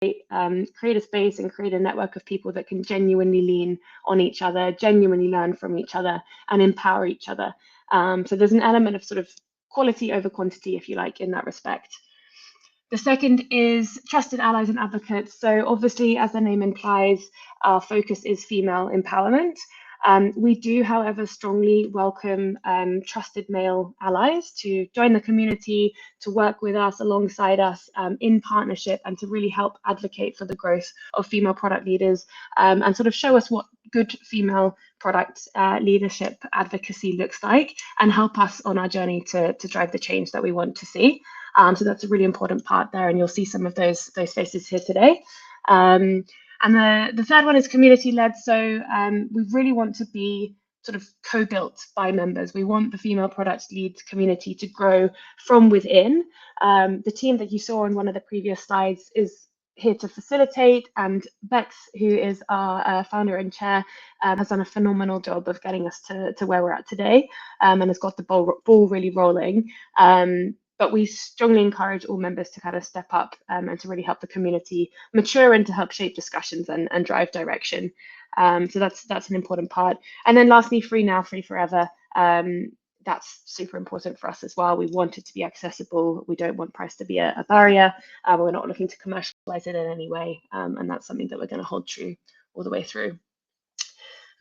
create a space and create a network of people that can genuinely lean on each other, genuinely learn from each other, and empower each other. So there's an element of sort of quality over quantity, if you like, in that respect. The second is trusted allies and advocates. So obviously, as the name implies, our focus is female empowerment. We do, however, strongly welcome trusted male allies to join the community, to work with us, alongside us, in partnership, and to really help advocate for the growth of female product leaders, and sort of show us what good female product leadership advocacy looks like, and help us on our journey to drive the change that we want to see. So that's a really important part there, and you'll see some of those faces here today. And the third one is community-led. So we really want to be sort of co-built by members. We want the female product lead community to grow from within. The team that you saw on one of the previous slides is here to facilitate, and Bex, who is our founder and chair, has done a phenomenal job of getting us to where we're at today, and has got the ball really rolling. But we strongly encourage all members to kind of step up and to really help the community mature and to help shape discussions and drive direction. So that's an important part. And then lastly, free now, free forever. That's super important for us as well. We want it to be accessible. We don't want price to be a barrier. We're not looking to commercialize it in any way. And that's something that we're going to hold true all the way through.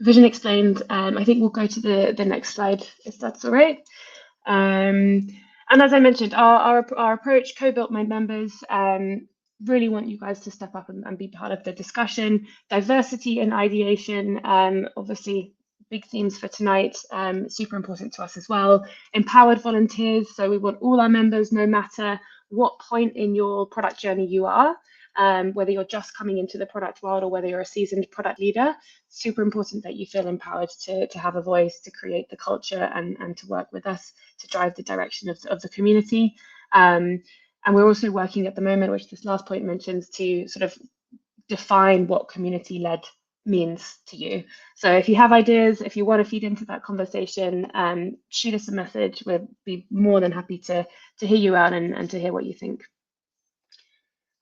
Vision explained. I think we'll go to the next slide, if that's all right. And as I mentioned, our approach, co-built my members, really want you guys to step up and be part of the discussion. Diversity and ideation, obviously big themes for tonight, super important to us as well. Empowered volunteers, so we want all our members, no matter what point in your product journey you are, whether you're just coming into the product world or whether you're a seasoned product leader, super important that you feel empowered to have a voice, to create the culture, and to work with us to drive the direction of the community. And we're also working at the moment, which this last point mentions, to sort of define what community-led means to you. So if you have ideas, if you want to feed into that conversation, shoot us a message. We'll be more than happy to hear you out and to hear what you think.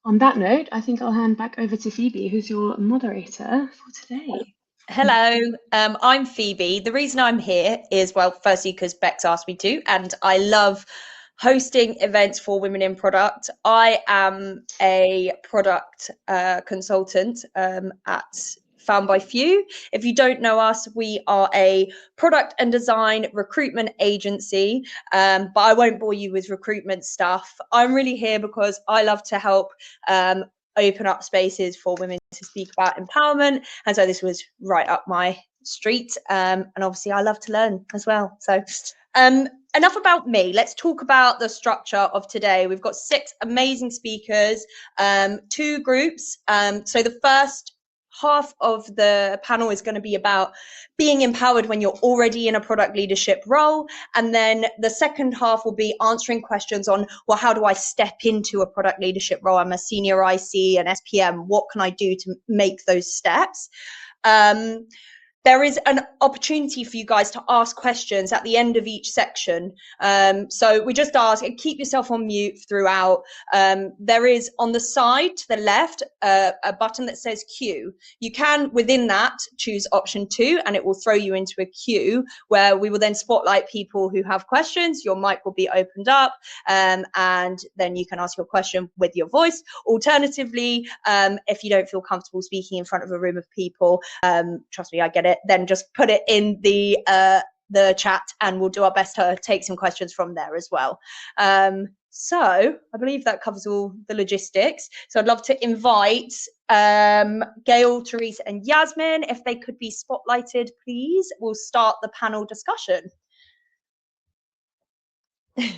On that note, I think I'll hand back over to Phoebe, who's your moderator for today. Hello, I'm Phoebe. The reason I'm here is, well, firstly, because Bex asked me to, and I love hosting events for women in product. I am a product consultant at Found by Few. If you don't know us, we are a product and design recruitment agency, but I won't bore you with recruitment stuff. I'm really here because I love to help open up spaces for women to speak about empowerment, and so this was right up my street, and obviously I love to learn as well. So enough about me. Let's talk about the structure of today. We've got 6 amazing speakers, 2 groups. So the first half of the panel is going to be about being empowered when you're already in a product leadership role. And then the second half will be answering questions on, well, how do I step into a product leadership role? I'm a senior IC and SPM. What can I do to make those steps? There is an opportunity for you guys to ask questions at the end of each section. So we just ask, and keep yourself on mute throughout. There is on the side to the left a button that says queue. You can, within that, choose option 2, and it will throw you into a queue where we will then spotlight people who have questions. Your mic will be opened up, and then you can ask your question with your voice. Alternatively, if you don't feel comfortable speaking in front of a room of people, trust me, I get it, then just put it in the chat and we'll do our best to take some questions from there as well. So I believe that covers all the logistics. So I'd love to invite Gail, Therese and Yasmin, if they could be spotlighted, please. We'll start the panel discussion. I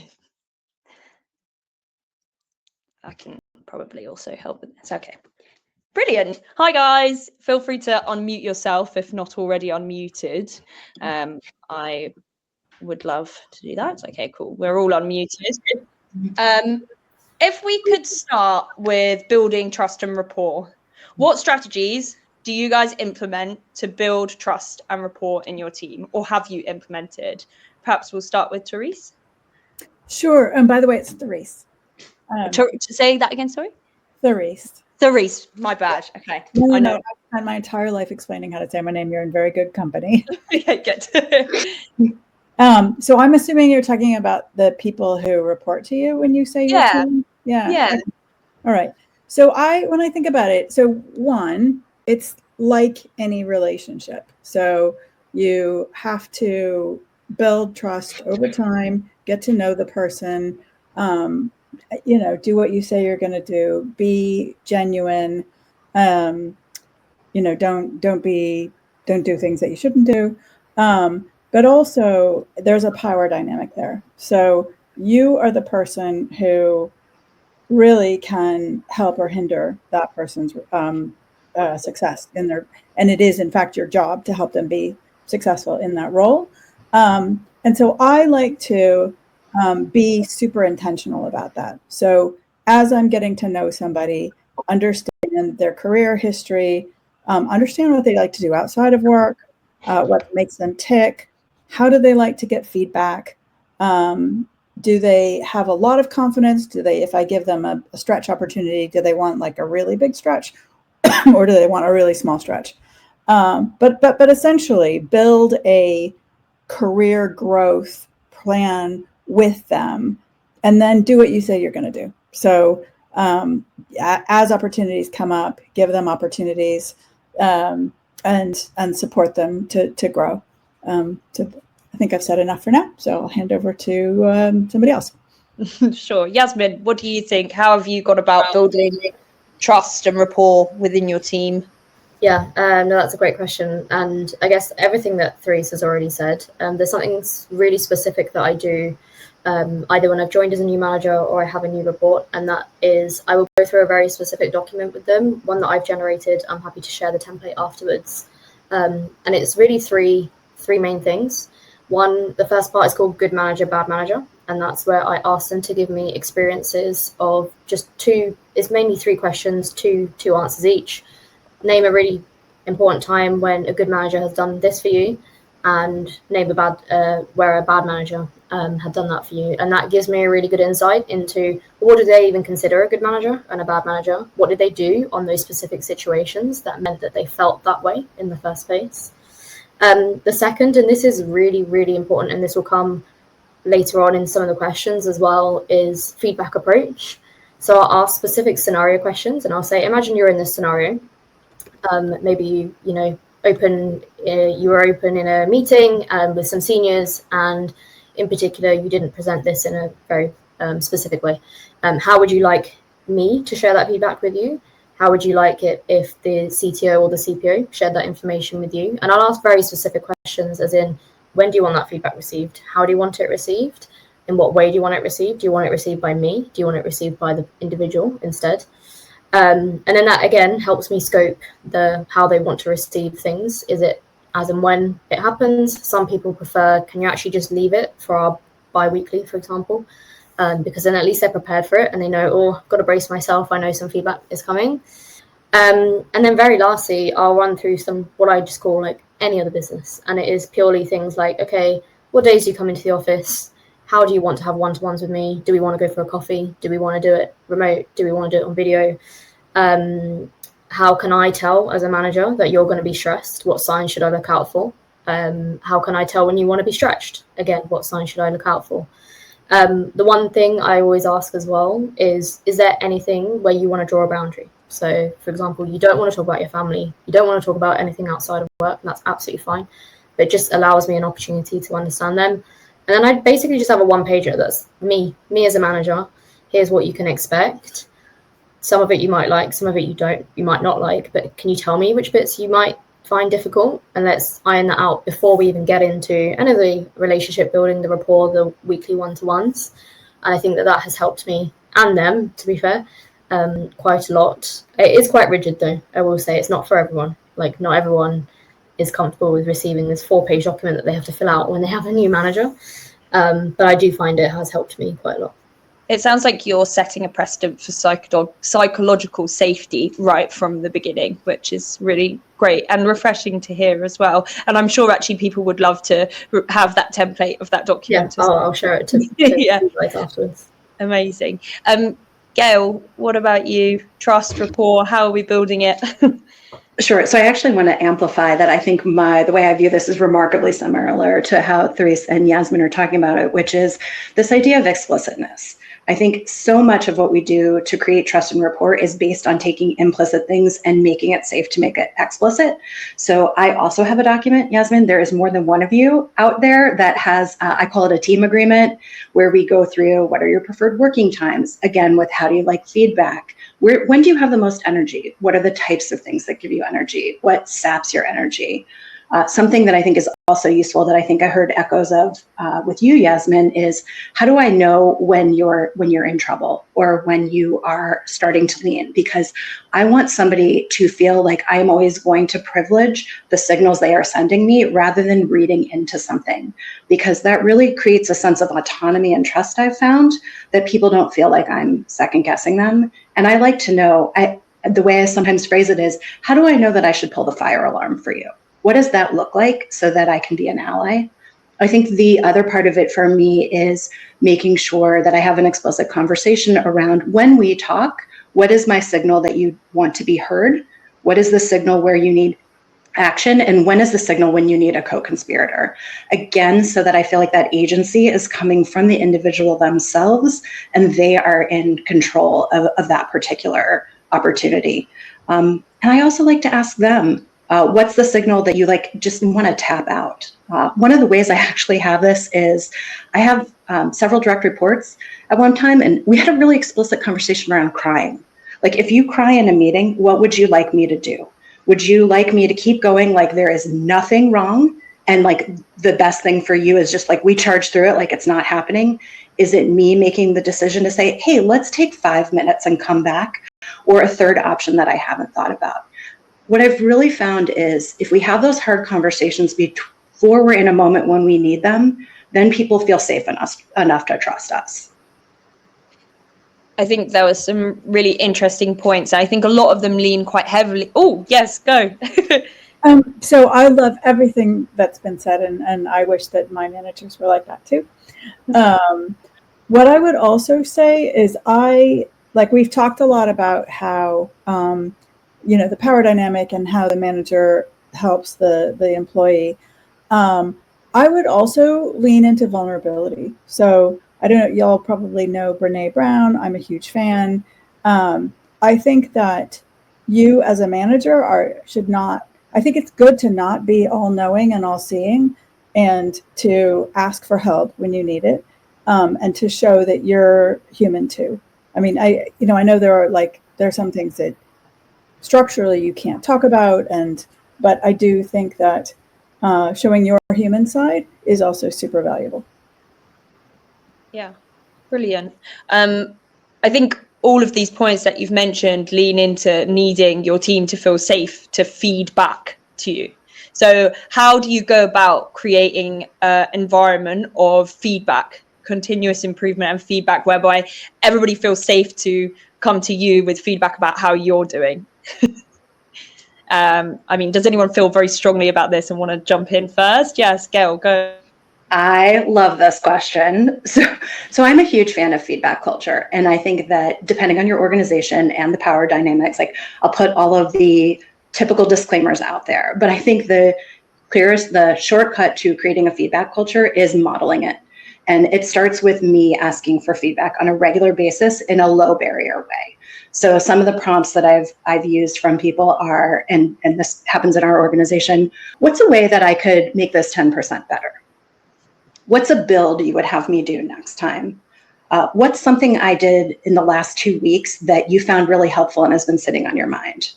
can probably also help with this. Okay. Brilliant. Hi guys, feel free to unmute yourself if not already unmuted. I would love to do that. Okay, cool. We're all unmuted. If we could start with building trust and rapport, what strategies do you guys implement to build trust and rapport in your team, or have you implemented? Perhaps we'll start with Therese. Sure. And by the way, it's Therese. To say that again, sorry? Therese. Therese, my bad. Okay. No, I know. I've spent my entire life explaining how to say my name. You're in very good company. Okay, good. So I'm assuming you're talking about the people who report to you when you say your team? Yeah. Yeah. Okay. All right. So when I think about it, so one, it's like any relationship. So you have to build trust over time, get to know the person, do what you say you're going to do, be genuine, don't do things that you shouldn't do. But also there's a power dynamic there. So you are the person who really can help or hinder that person's success in their, and it is in fact your job to help them be successful in that role. And so I like to be super intentional about that. So as I'm getting to know somebody, understand their career history, understand what they like to do outside of work, what makes them tick, how do they like to get feedback, do they have a lot of confidence? Do they, if I give them a stretch opportunity, do they want like a really big stretch or do they want a really small stretch? But essentially build a career growth plan with them and then do what you say you're going to do. So as opportunities come up, give them opportunities and support them to grow. I think I've said enough for now, so I'll hand over to somebody else. Sure. Yasmin, what do you think? How have you gone about building trust and rapport within your team? Yeah, no, that's a great question. And I guess everything that Therese has already said, there's something really specific that I do either when I've joined as a new manager or I have a new report, and that is I will go through a very specific document with them, one that I've generated. I'm happy to share the template afterwards. And it's really three main things. One, the first part is called Good Manager, Bad Manager, and that's where I ask them to give me experiences of just two, it's mainly 3 questions, two answers each. Name a really important time when a good manager has done this for you, and name a bad where a bad manager had done that for you. And that gives me a really good insight into what do they even consider a good manager and a bad manager? What did they do on those specific situations that meant that they felt that way in the first place? The second, and this is really, really important, and this will come later on in some of the questions as well, is feedback approach. So I'll ask specific scenario questions and I'll say, imagine you're in this scenario. Maybe you were open in a meeting with some seniors, and in particular you didn't present this in a very specific way. How would you like me to share that feedback with you? How would you like it if the CTO or the CPO shared that information with you? And I'll ask very specific questions, as in, when do you want that feedback received? How do you want it received? In what way do you want it received? Do you want it received by me? Do you want it received by the individual instead? And then that again helps me scope how they want to receive things. Is it as and when it happens? Some people prefer, can you actually just leave it for our bi-weekly, for example? Because then at least they're prepared for it and they know, oh, I've got to brace myself. I know some feedback is coming. And then very lastly, I'll run through what I just call like any other business. And it is purely things like, okay, what days do you come into the office? How do you want to have one-to-ones with me? Do we want to go for a coffee? Do we want to do it remote? Do we want to do it on video? How can I tell as a manager that you're going to be stressed? What signs should I look out for? How can I tell when you want to be stretched? Again, what signs should I look out for? The one thing I always ask as well is there anything where you want to draw a boundary? So, for example, you don't want to talk about your family. You don't want to talk about anything outside of work. And that's absolutely fine. But it just allows me an opportunity to understand them. And then I basically just have a one-pager that's me as a manager. Here's what you can expect. Some of it you might like, some of it you might not like. But can you tell me which bits you might find difficult? And let's iron that out before we even get into any of the relationship building, the rapport, the weekly one-to-ones. And I think that has helped me and them, to be fair, quite a lot. It is quite rigid, though. I will say it's not for everyone. Like, not everyone is comfortable with receiving this 4-page document that they have to fill out when they have a new manager. But I do find it has helped me quite a lot. It sounds like you're setting a precedent for psychological safety right from the beginning, which is really great and refreshing to hear as well. And I'm sure actually people would love to have that template of that document. Yeah, I'll share it to yeah. right afterwards. Amazing. Gail, what about you? Trust, rapport, how are we building it? Sure. So I actually want to amplify that. I think the way I view this is remarkably similar to how Therese and Yasmin are talking about it, which is this idea of explicitness. I think so much of what we do to create trust and rapport is based on taking implicit things and making it safe to make it explicit. So I also have a document, Yasmin. There is more than one of you out there that has, I call it a team agreement, where we go through what are your preferred working times, again, with how do you like feedback? When do you have the most energy? What are the types of things that give you energy? What saps your energy? Something that I think is also useful that I think I heard echoes of with you, Yasmin, is how do I know when you're in trouble or when you are starting to lean? Because I want somebody to feel like I'm always going to privilege the signals they are sending me rather than reading into something, because that really creates a sense of autonomy and trust. I've found that people don't feel like I'm second guessing them. And I like to know, the way I sometimes phrase it is, how do I know that I should pull the fire alarm for you? What does that look like so that I can be an ally? I think the other part of it for me is making sure that I have an explicit conversation around when we talk, what is my signal that you want to be heard? What is the signal where you need action? And when is the signal when you need a co-conspirator? Again, so that I feel like that agency is coming from the individual themselves and they are in control of that particular opportunity. And I also like to ask them, what's the signal that you just want to tap out? One of the ways I actually have this is I have several direct reports at one time, and we had a really explicit conversation around crying. Like, if you cry in a meeting, what would you like me to do? Would you like me to keep going like there is nothing wrong and like the best thing for you is just like we charge through it like it's not happening? Is it me making the decision to say, hey, let's take 5 minutes and come back? Or a third option that I haven't thought about? What I've really found is if we have those hard conversations before we're in a moment when we need them, then people feel safe enough to trust us. I think there were some really interesting points. I think a lot of them lean quite heavily. Oh, yes, go. So I love everything that's been said, and I wish that my managers were like that too. What I would also say is we've talked a lot about how, the power dynamic and how the manager helps the employee. I would also lean into vulnerability. So I don't know, y'all probably know Brene Brown. I'm a huge fan. I think that you as a manager I think it's good to not be all knowing and all seeing, and to ask for help when you need it, and to show that you're human too. I mean, I know there are some things that structurally you can't talk about, but I do think that showing your human side is also super valuable. Yeah, brilliant. I think all of these points that you've mentioned lean into needing your team to feel safe to feed back to you. So how do you go about creating an environment of feedback, continuous improvement and feedback, whereby everybody feels safe to come to you with feedback about how you're doing? I mean, does anyone feel very strongly about this and want to jump in first? Yes, Gail, go. I love this question. So I'm a huge fan of feedback culture. And I think that depending on your organization and the power dynamics, I'll put all of the typical disclaimers out there. But I think the shortcut to creating a feedback culture is modeling it. And it starts with me asking for feedback on a regular basis in a low barrier way. So some of the prompts that I've used from people are, and this happens in our organization, what's a way that I could make this 10% better? What's a build you would have me do next time? What's something I did in the last 2 weeks that you found really helpful and has been sitting on your mind?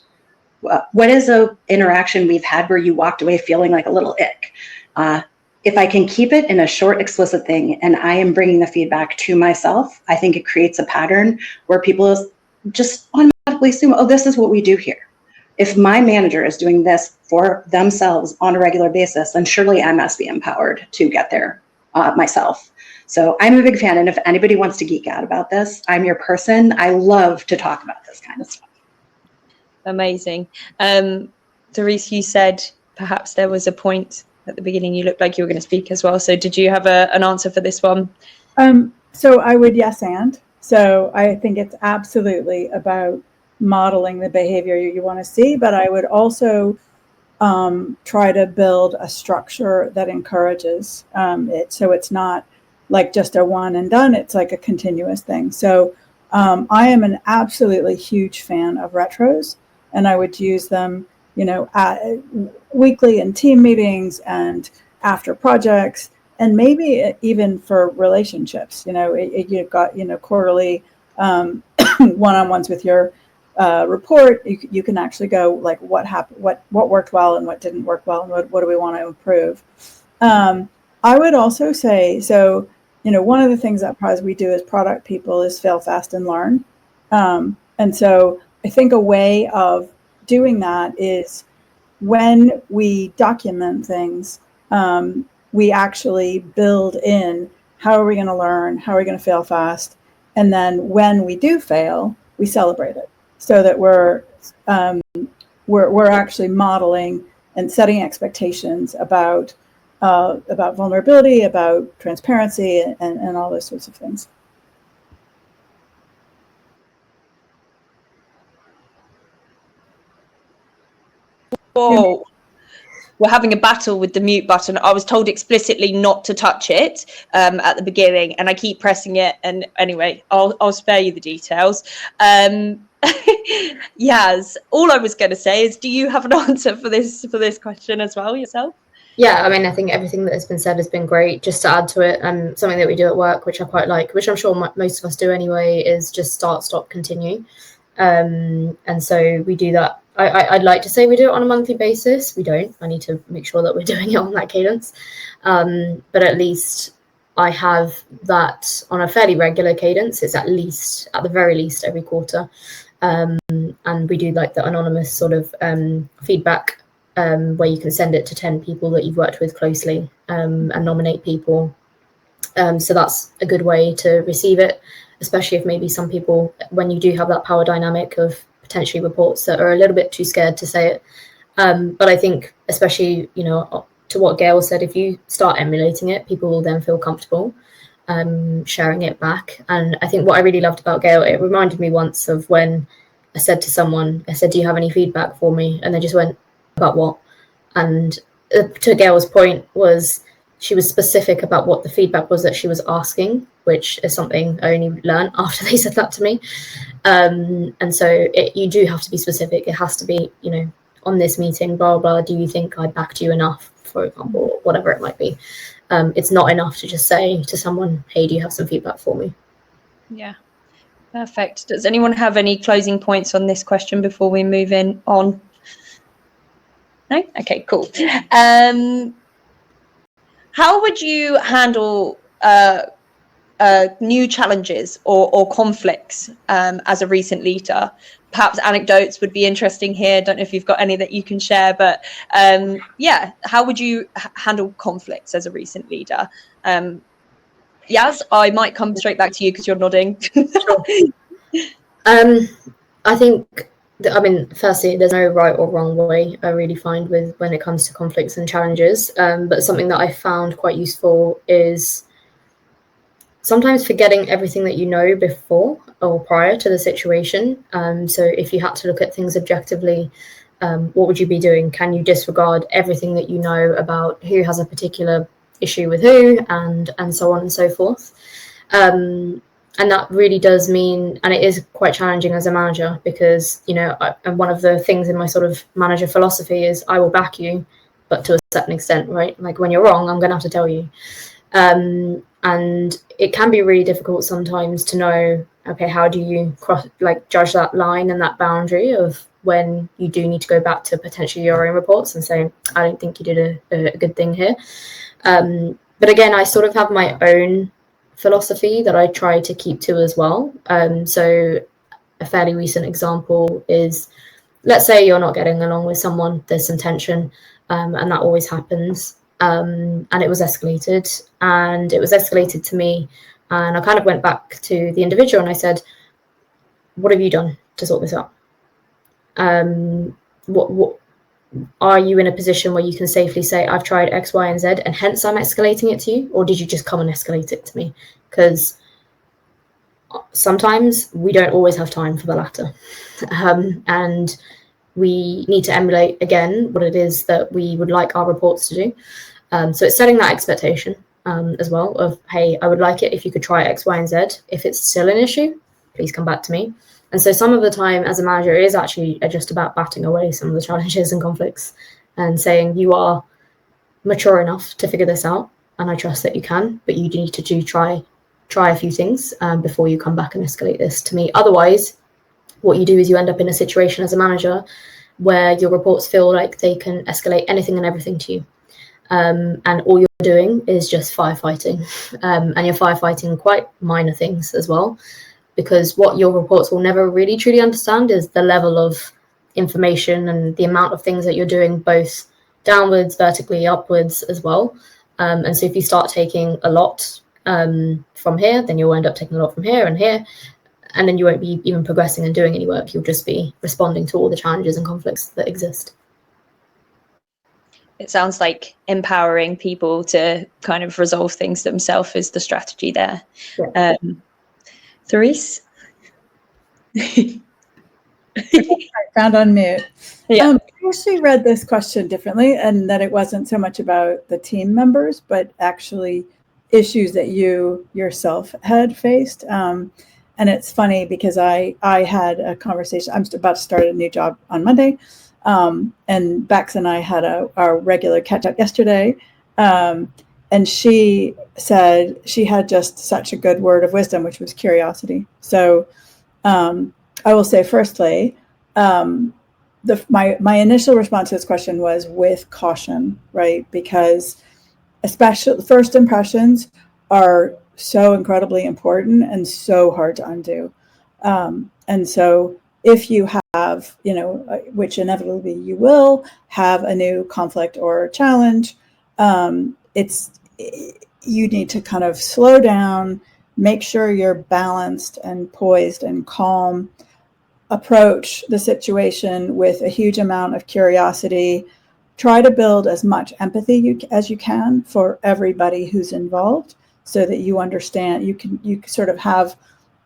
What is an interaction we've had where you walked away feeling like a little ick? If I can keep it in a short, explicit thing, and I am bringing the feedback to myself, I think it creates a pattern where people just automatically assume, oh, this is what we do here. If my manager is doing this for themselves on a regular basis, then surely I must be empowered to get there myself. So I'm a big fan. And if anybody wants to geek out about this, I'm your person. I love to talk about this kind of stuff. Amazing. Therese, you said perhaps there was a point at the beginning you looked like you were going to speak as well. So did you have an answer for this one? So I would yes and. So I think it's absolutely about modeling the behavior you want to see, but I would also try to build a structure that encourages it. So it's not like just a one and done, it's like a continuous thing. So I am an absolutely huge fan of retros, and I would use them, weekly in team meetings and after projects, and maybe even for relationships. You've got, quarterly one-on-ones with your report. You can actually go like, what happened, what worked well and what didn't work well, and what do we want to improve. I would also say, so one of the things that probably we do as product people is fail fast and learn. And so I think a way of doing that is when we document things, we actually build in how are we going to learn, how are we going to fail fast, and then when we do fail, we celebrate it, so that we're actually modeling and setting expectations about vulnerability, about transparency, and all those sorts of things. Whoa. We're having a battle with the mute button. I was told explicitly not to touch it at the beginning, and I keep pressing it. And anyway, I'll spare you the details. Yaz, all I was going to say is, do you have an answer for this question as well yourself? Yeah, I mean, I think everything that has been said has been great. Just to add to it, and something that we do at work, which I quite like, which I'm sure most of us do anyway, is just start, stop, continue. And so we do that. I'd like to say we do it on a monthly basis. We don't. I need to make sure that we're doing it on that cadence. But at least I have that on a fairly regular cadence. It's at the very least every quarter. And we do like the anonymous sort of feedback where you can send it to 10 people that you've worked with closely and nominate people. So that's a good way to receive it, especially if maybe some people, when you do have that power dynamic of potentially reports that are a little bit too scared to say it. But I think, especially, to what Gail said, if you start emulating it, people will then feel comfortable sharing it back. And I think what I really loved about Gail, it reminded me once of when I said to someone, do you have any feedback for me? And they just went, about what? And to Gail's point was, she was specific about what the feedback was that she was asking, which is something I only learned after they said that to me. And so you do have to be specific. It has to be, on this meeting, blah, blah, do you think I backed you enough, for example, or whatever it might be. It's not enough to just say to someone, hey, do you have some feedback for me? Yeah, perfect. Does anyone have any closing points on this question before we move on? No? Okay, cool. How would you handle new challenges or conflicts as a recent leader? Perhaps anecdotes would be interesting here. Don't know if you've got any that you can share, but how would you handle conflicts as a recent leader? Yaz, I might come straight back to you because you're nodding. Sure. I think, firstly, there's no right or wrong way, I really find, when it comes to conflicts and challenges. But something that I found quite useful is sometimes forgetting everything that you know before or prior to the situation. So if you had to look at things objectively, what would you be doing? Can you disregard everything that you know about who has a particular issue with who, and so on and so forth? And that really does mean, and it is quite challenging as a manager, because, and one of the things in my sort of manager philosophy is I will back you, but to a certain extent, right? Like, when you're wrong, I'm going to have to tell you. And it can be really difficult sometimes to know, okay, how do you judge that line and that boundary of when you do need to go back to potentially your own reports and say, I don't think you did a good thing here. But again, I sort of have my own philosophy that I try to keep to as well. So a fairly recent example is, let's say you're not getting along with someone, there's some tension, and that always happens. And it was escalated to me. And I kind of went back to the individual and I said, what have you done to sort this out? What are you in a position where you can safely say, I've tried X, Y, and Z, and hence I'm escalating it to you? Or did you just come and escalate it to me? Because sometimes we don't always have time for the latter. And we need to emulate, again, what it is that we would like our reports to do. So it's setting that expectation as well of, hey, I would like it if you could try X, Y, and Z. If it's still an issue, please come back to me. And so some of the time as a manager, it is actually just about batting away some of the challenges and conflicts and saying, you are mature enough to figure this out, and I trust that you can, but you need to try a few things before you come back and escalate this to me. Otherwise, what you do is you end up in a situation as a manager where your reports feel like they can escalate anything and everything to you. And all you're doing is just firefighting. And you're firefighting quite minor things as well, because what your reports will never really truly understand is the level of information and the amount of things that you're doing, both downwards, vertically, upwards as well. And so if you start taking a lot from here, then you'll end up taking a lot from here, and then you won't be even progressing and doing any work. You'll just be responding to all the challenges and conflicts that exist. It sounds like empowering people to kind of resolve things themselves is the strategy there. Yeah. Therese? I found on mute. Yeah. I actually read this question differently, and that it wasn't so much about the team members, but actually issues that you yourself had faced. And it's funny because I had a conversation. I'm about to start a new job on Monday. And Bex and I had our regular catch up yesterday. And she said she had just such a good word of wisdom, which was curiosity. So I will say, firstly, my initial response to this question was with caution, right? Because especially first impressions are so incredibly important and so hard to undo. And so if you have, which inevitably you will have a new conflict or challenge, you need to kind of slow down, make sure you're balanced and poised and calm, approach the situation with a huge amount of curiosity, try to build as much empathy as you can for everybody who's involved, so that you understand, you sort of have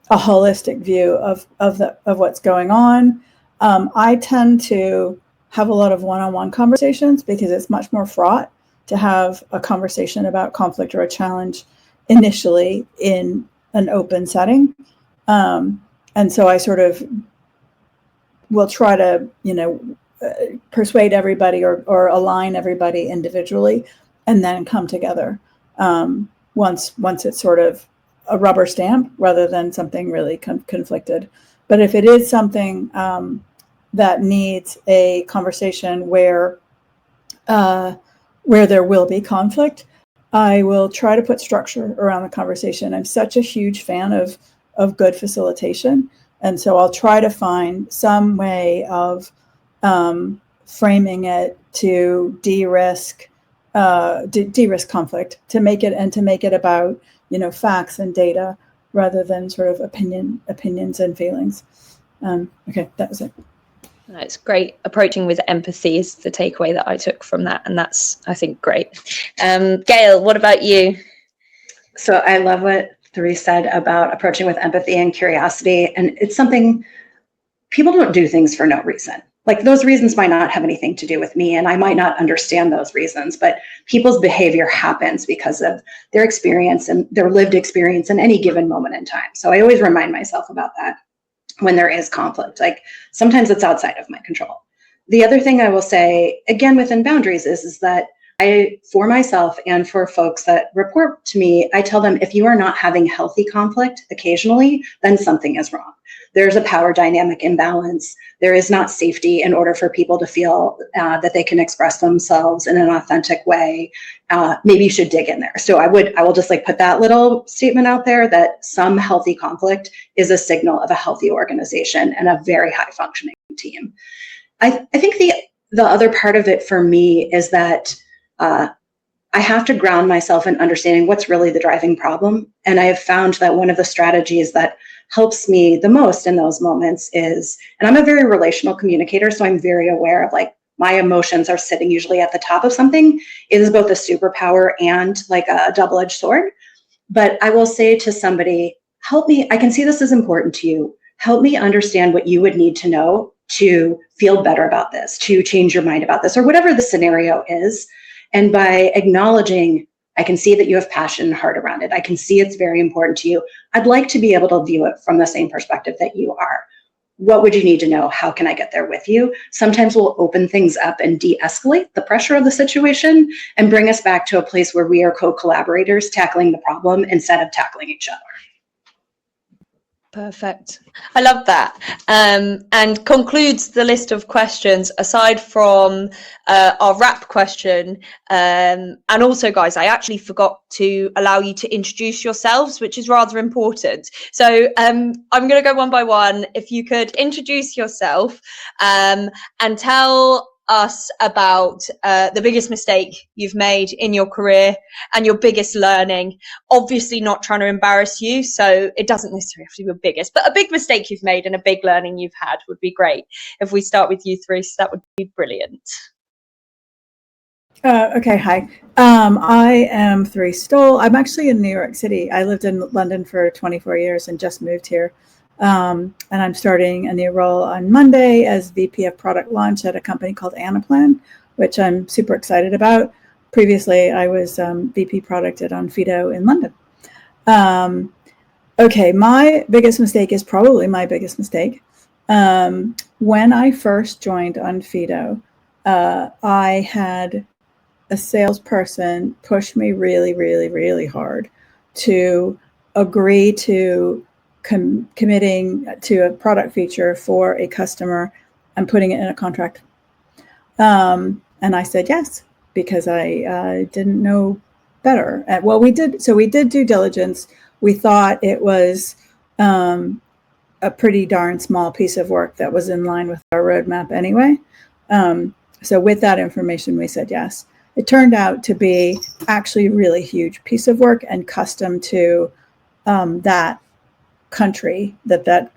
a holistic view of what's going on. I tend to have a lot of one-on-one conversations because it's much more fraught to have a conversation about conflict or a challenge initially in an open setting. And so I sort of will try to, persuade everybody or align everybody individually, and then come together once it's sort of a rubber stamp rather than something really conflicted. But if it is something that needs a conversation where there will be conflict, I will try to put structure around the conversation. I'm such a huge fan of good facilitation. And so I'll try to find some way of framing it to de-risk conflict, to make it about, facts and data rather than sort of opinions and feelings. Okay, that was it. It's great. Approaching with empathy is the takeaway that I took from that, and that's, I think, great. Gail, what about you? So I love what Therese said about approaching with empathy and curiosity, and it's something people don't do things for no reason. Like, those reasons might not have anything to do with me, and I might not understand those reasons, but people's behavior happens because of their experience and their lived experience in any given moment in time. So I always remind myself about that when there is conflict. Like, sometimes it's outside of my control. The other thing I will say, again, within boundaries is that for myself and for folks that report to me, I tell them, if you are not having healthy conflict occasionally, then something is wrong. There's a power dynamic imbalance. There is not safety in order for people to feel that they can express themselves in an authentic way. Maybe you should dig in there. So I will just put that little statement out there that some healthy conflict is a signal of a healthy organization and a very high functioning team. I think the other part of it for me is that I have to ground myself in understanding what's really the driving problem. And I have found that one of the strategies that helps me the most in those moments is, and I'm a very relational communicator, so I'm very aware of my emotions are sitting usually at the top of something. It is both a superpower and a double-edged sword. But I will say to somebody, help me, I can see this is important to you. Help me understand what you would need to know to feel better about this, to change your mind about this, or whatever the scenario is. And by acknowledging, I can see that you have passion and heart around it. I can see it's very important to you. I'd like to be able to view it from the same perspective that you are. What would you need to know? How can I get there with you? Sometimes we'll open things up and de-escalate the pressure of the situation and bring us back to a place where we are co-collaborators tackling the problem instead of tackling each other. Perfect. I love that. And concludes the list of questions aside from our wrap question. And also, guys, I actually forgot to allow you to introduce yourselves, which is rather important. So I'm going to go one by one. If you could introduce yourself and tell us about the biggest mistake you've made in your career and your biggest learning. Obviously not trying to embarrass you, so it doesn't necessarily have to be your biggest, but a big mistake you've made and a big learning you've had would be great. If we start with you, Therese, that would be brilliant. Okay, hi. I am Therese Stoll. I'm actually in New York City. I lived in London for 24 years and just moved here. And I'm starting a new role on Monday as VP of Product Launch at a company called Anaplan, which I'm super excited about. Previously, I was VP Product at Onfido in London. Okay, my biggest mistake is probably my biggest mistake. When I first joined Onfido, I had a salesperson push me really, really, really hard to agree to committing to a product feature for a customer and putting it in a contract. And I said yes, because I didn't know better. Well, we did due diligence. We thought it was a pretty darn small piece of work that was in line with our roadmap anyway. So with that information, we said yes. It turned out to be actually a really huge piece of work and custom to that country that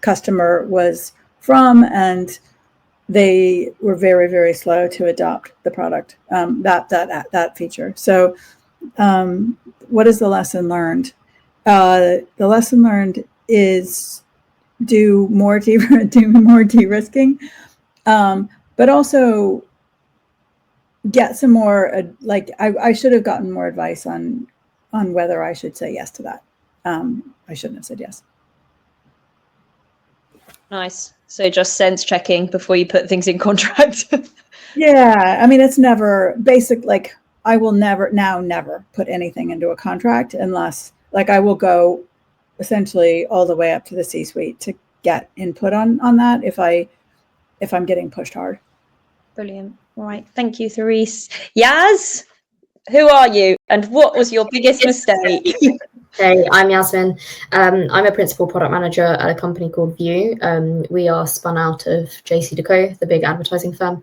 customer was from, and they were very, very slow to adopt the product, that feature. So what is the lesson learned? The lesson learned is do more de-risking, but also get some more, I should have gotten more advice on whether I should say yes to that. I shouldn't have said yes. Nice. So just sense checking before you put things in contract. Yeah, I mean, it's never basic. Like, I will never put anything into a contract unless, like, I will go essentially all the way up to the C-suite to get input on that if I'm getting pushed hard. Brilliant. All right. Thank you, Therese. Yaz, who are you and what was your biggest mistake? Hey, I'm Yasmin. I'm a principal product manager at a company called View. We are spun out of JCDecaux, the big advertising firm.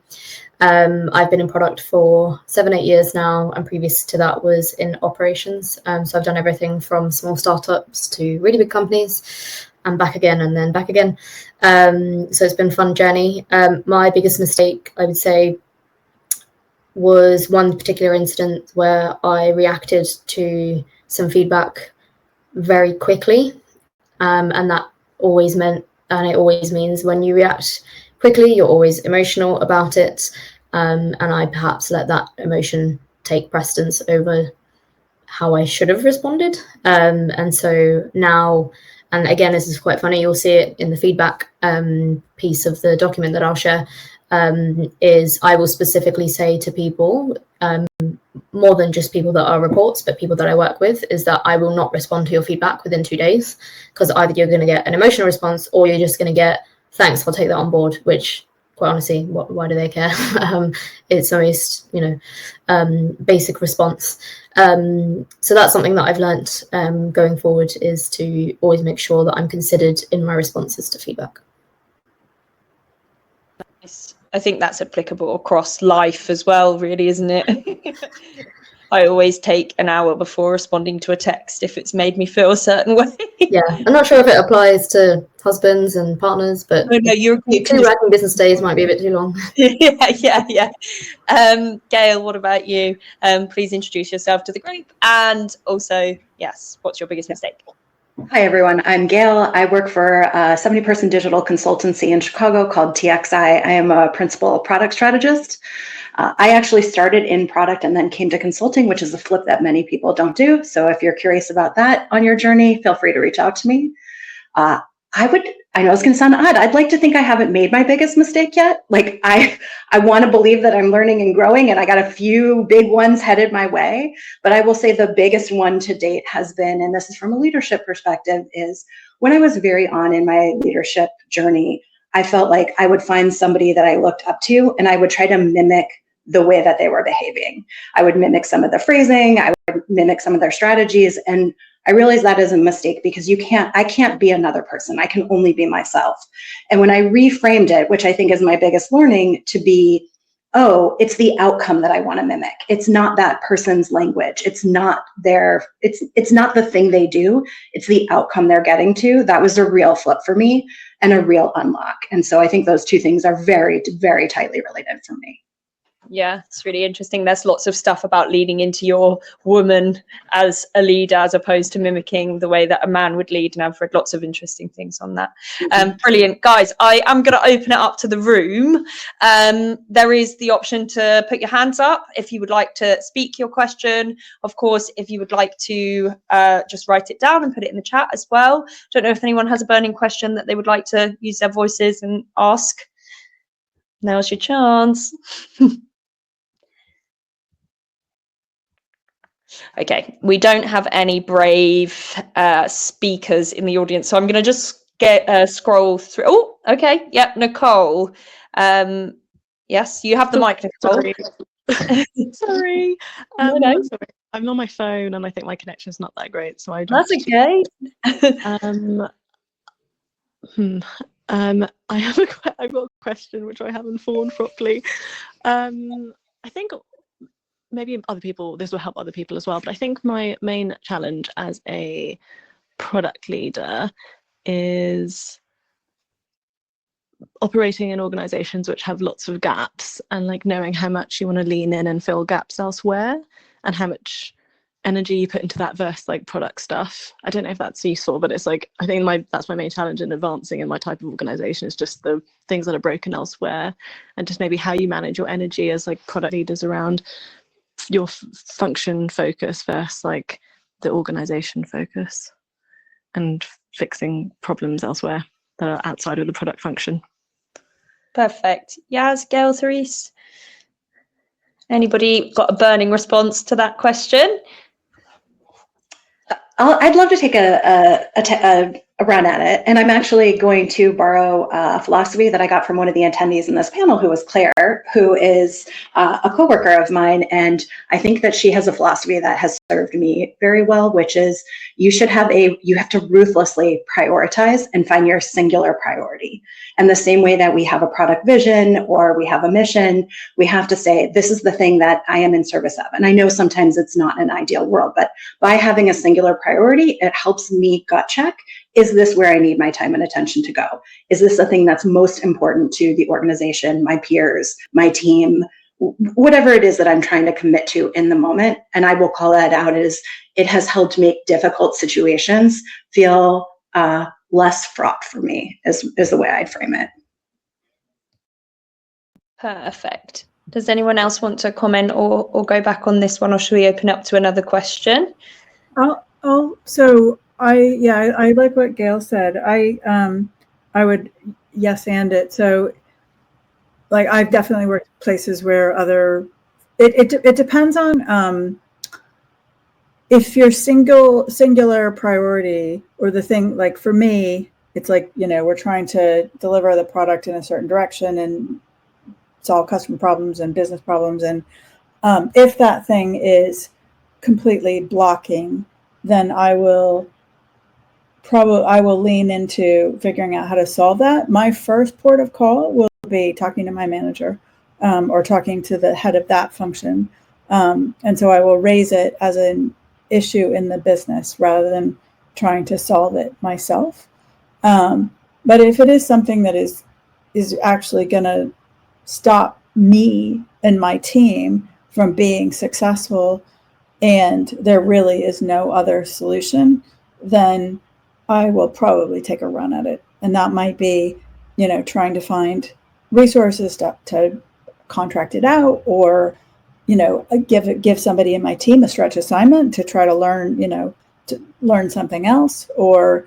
I've been in product for 7-8 years now, and previous to that was in operations. So I've done everything from small startups to really big companies, and back again and then back again. So it's been a fun journey. My biggest mistake, I would say, was one particular incident where I reacted to some feedback very quickly, and that always meant, and it always means, when you react quickly, you're always emotional about it, and I perhaps let that emotion take precedence over how I should have responded, and so now, and again, this is quite funny, you'll see it in the feedback piece of the document that I'll share, is I will specifically say to people, more than just people that are reports, but people that I work with, is that I will not respond to your feedback within 2 days, because either you're going to get an emotional response or you're just going to get, thanks, I'll take that on board, which, quite honestly, why do they care? It's the most, basic response. So that's something that I've learnt going forward, is to always make sure that I'm considered in my responses to feedback. Nice. I think that's applicable across life as well, really, isn't it? I always take an hour before responding to a text if it's made me feel a certain way. Yeah, I'm not sure if it applies to husbands and partners, but no, you're 2 working business days might be a bit too long. yeah. Gail, what about you? Please introduce yourself to the group, and also, yes, what's your biggest mistake? Hi, everyone. I'm Gail. I work for a 70-person digital consultancy in Chicago called TXI. I am a principal product strategist. I actually started in product and then came to consulting, which is a flip that many people don't do. So if you're curious about that on your journey, feel free to reach out to me. I know it's going to sound odd. I'd like to think I haven't made my biggest mistake yet. Like I want to believe that I'm learning and growing, and I got a few big ones headed my way. But I will say the biggest one to date has been, and this is from a leadership perspective, is when I was very on in my leadership journey, I felt like I would find somebody that I looked up to, and I would try to mimic the way that they were behaving. I would mimic some of the phrasing, I would mimic some of their strategies, and I realized that is a mistake because I can't be another person. I can only be myself. And when I reframed it, which I think is my biggest learning, to be, oh, it's the outcome that I want to mimic. It's not that person's language. It's not it's not the thing they do. It's the outcome they're getting to. That was a real flip for me and a real unlock. And so I think those two things are very, very tightly related for me. Yeah, it's really interesting. There's lots of stuff about leading into your woman as a leader as opposed to mimicking the way that a man would lead. And I've read lots of interesting things on that. Brilliant. Guys, I am going to open it up to the room. There is the option to put your hands up if you would like to speak your question. Of course, if you would like to just write it down and put it in the chat as well. Don't know if anyone has a burning question that they would like to use their voices and ask. Now's your chance. Okay, we don't have any brave speakers in the audience, so I'm going to just scroll through. Oh, okay, yep, Nicole. Yes, you have the mic, Nicole. Sorry. No. Sorry. I'm on my phone, and I think my connection's not that great, so I. That's okay. I've got a question which I haven't formed properly. I think maybe this will help other people as well, but I think my main challenge as a product leader is operating in organizations which have lots of gaps, and like knowing how much you want to lean in and fill gaps elsewhere, and how much energy you put into that versus like product stuff. I don't know if that's useful, but it's like, I think that's my main challenge in advancing in my type of organization, is just the things that are broken elsewhere, and just maybe how you manage your energy as like product leaders around your function focus versus like the organization focus, and fixing problems elsewhere that are outside of the product function. Perfect. Yaz, Gail, Therese, anybody got a burning response to that question? I'd love to take a run at it, and I'm actually going to borrow a philosophy that I got from one of the attendees in this panel, who was Claire, who is a coworker of mine, and I think that she has a philosophy that has served me very well, which is you have to ruthlessly prioritize and find your singular priority. And the same way that we have a product vision or we have a mission, we have to say, this is the thing that I am in service of. And I know sometimes it's not an ideal world, but by having a singular priority, it helps me gut check, is this where I need my time and attention to go? Is this the thing that's most important to the organization, my peers, my team, whatever it is that I'm trying to commit to in the moment? And I will call that out as it has helped make difficult situations feel less fraught for me, is the way I'd frame it. Perfect. Does anyone else want to comment or go back on this one, or should we open up to another question? So I like what Gail said. I would yes and it. So like I've definitely worked places where it depends on if your singular priority, or the thing, like for me, it's like, we're trying to deliver the product in a certain direction and solve customer problems and business problems. And if that thing is completely blocking, then I will lean into figuring out how to solve that. My first port of call will be talking to my manager or talking to the head of that function. And so I will raise it as an issue in the business rather than trying to solve it myself. But if it is something that is actually going to stop me and my team from being successful, and there really is no other solution, then I will probably take a run at it. And that might be, trying to find resources to contract it out, or, give somebody in my team a stretch assignment to try to learn, to learn something else, or